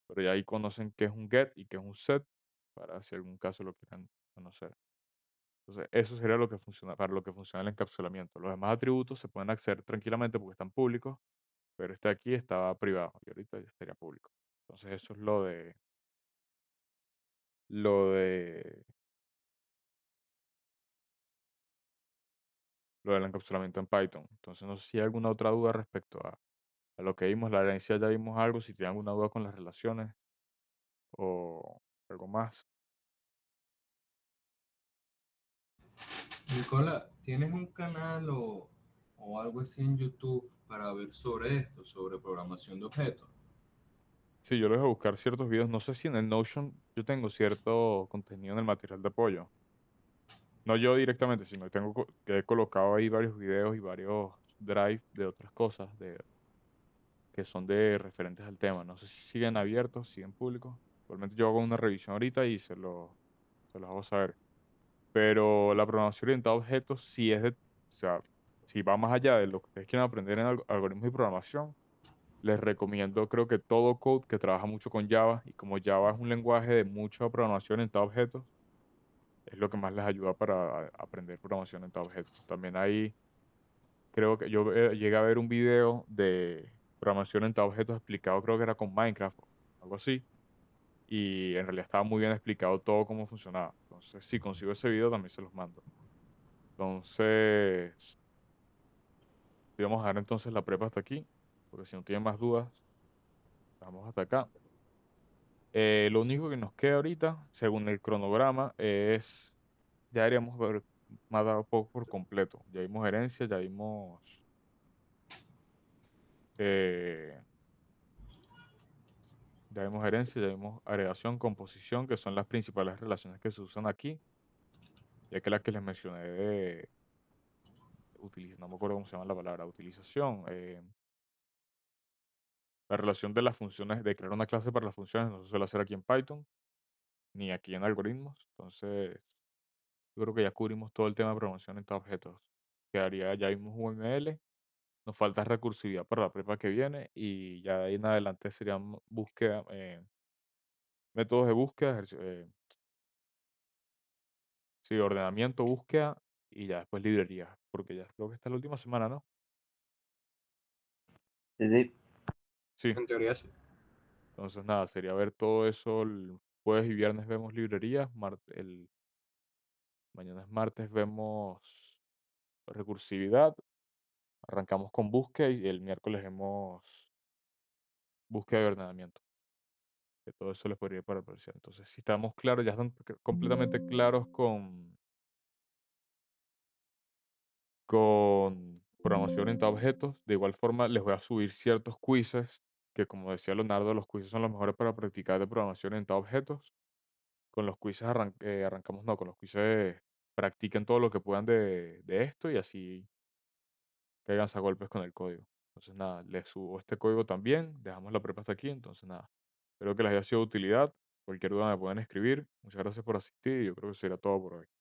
Pero ya ahí conocen qué es un get y qué es un set, para si algún caso lo quieran conocer. Entonces, eso sería lo que funciona, para lo que funciona el encapsulamiento. Los demás atributos se pueden acceder tranquilamente porque están públicos, pero este aquí estaba privado y ahorita ya estaría público. Entonces, eso es lo de lo del encapsulamiento en Python. Entonces, no sé si hay alguna otra duda respecto a lo que vimos. La herencia ya vimos algo. Si tienen alguna duda con las relaciones o algo más. Nicola, ¿tienes un canal o algo así en YouTube para ver sobre esto, sobre programación de objetos? Sí, yo les voy a buscar ciertos videos. No sé si en el Notion yo tengo cierto contenido en el material de apoyo. No yo directamente, sino que que he colocado ahí varios videos y varios drive de otras cosas que son de referentes al tema. No sé si siguen abiertos, siguen públicos. Igualmente yo hago una revisión ahorita y se los hago saber. Pero la programación orientada a objetos, o sea, si va más allá de lo que ustedes quieran aprender en algoritmos y programación, les recomiendo, creo que todo code que trabaja mucho con Java, y como Java es un lenguaje de mucha programación orientada a objetos, es lo que más les ayuda para aprender programación orientada a objetos. También hay, creo que yo llegué a ver un video de programación orientada a objetos explicado, creo que era con Minecraft o algo así, y en realidad estaba muy bien explicado todo cómo funcionaba. Entonces, si consigo ese video, también se los mando. Entonces, vamos a dejar entonces la prepa hasta aquí, porque si no tienen más dudas, vamos hasta acá. Lo único que nos queda ahorita, según el cronograma, ya deberíamos haber matado poco por completo. Ya vimos herencia, eh, ya vimos herencia, ya vimos agregación, composición, que son las principales relaciones que se usan aquí, ya que las que les mencioné no me acuerdo cómo se llama la palabra, utilización, la relación de las funciones, de crear una clase para las funciones, no se suele hacer aquí en Python, ni aquí en algoritmos. Entonces, yo creo que ya cubrimos todo el tema de programación en objetos. Quedaría, ya vimos UML, nos falta recursividad para la prepa que viene y ya de ahí en adelante serían búsqueda, métodos de búsqueda, sí, ordenamiento, búsqueda y ya después librerías, porque ya creo que esta es la última semana, ¿no? Sí, sí. Sí, En teoría sí. entonces nada, sería ver todo eso el jueves y viernes vemos librerías, mañana es martes vemos recursividad, arrancamos con búsqueda y el miércoles vemos búsqueda y ordenamiento. Que todo eso les podría ir para el parcial. Entonces, si estamos claros, ya están completamente claros con programación orientada a objetos. De igual forma, les voy a subir ciertos quizzes, que como decía Leonardo, los quizzes son los mejores para practicar de programación orientada a objetos. Con los quizzes arrancamos, no, con los quizzes practiquen todo lo que puedan de esto y así caigan a golpes con el código. Entonces, nada, les subo este código también, dejamos la prepa hasta aquí, entonces nada, espero que les haya sido de utilidad. Cualquier duda me pueden escribir. Muchas gracias por asistir y yo creo que será todo por hoy.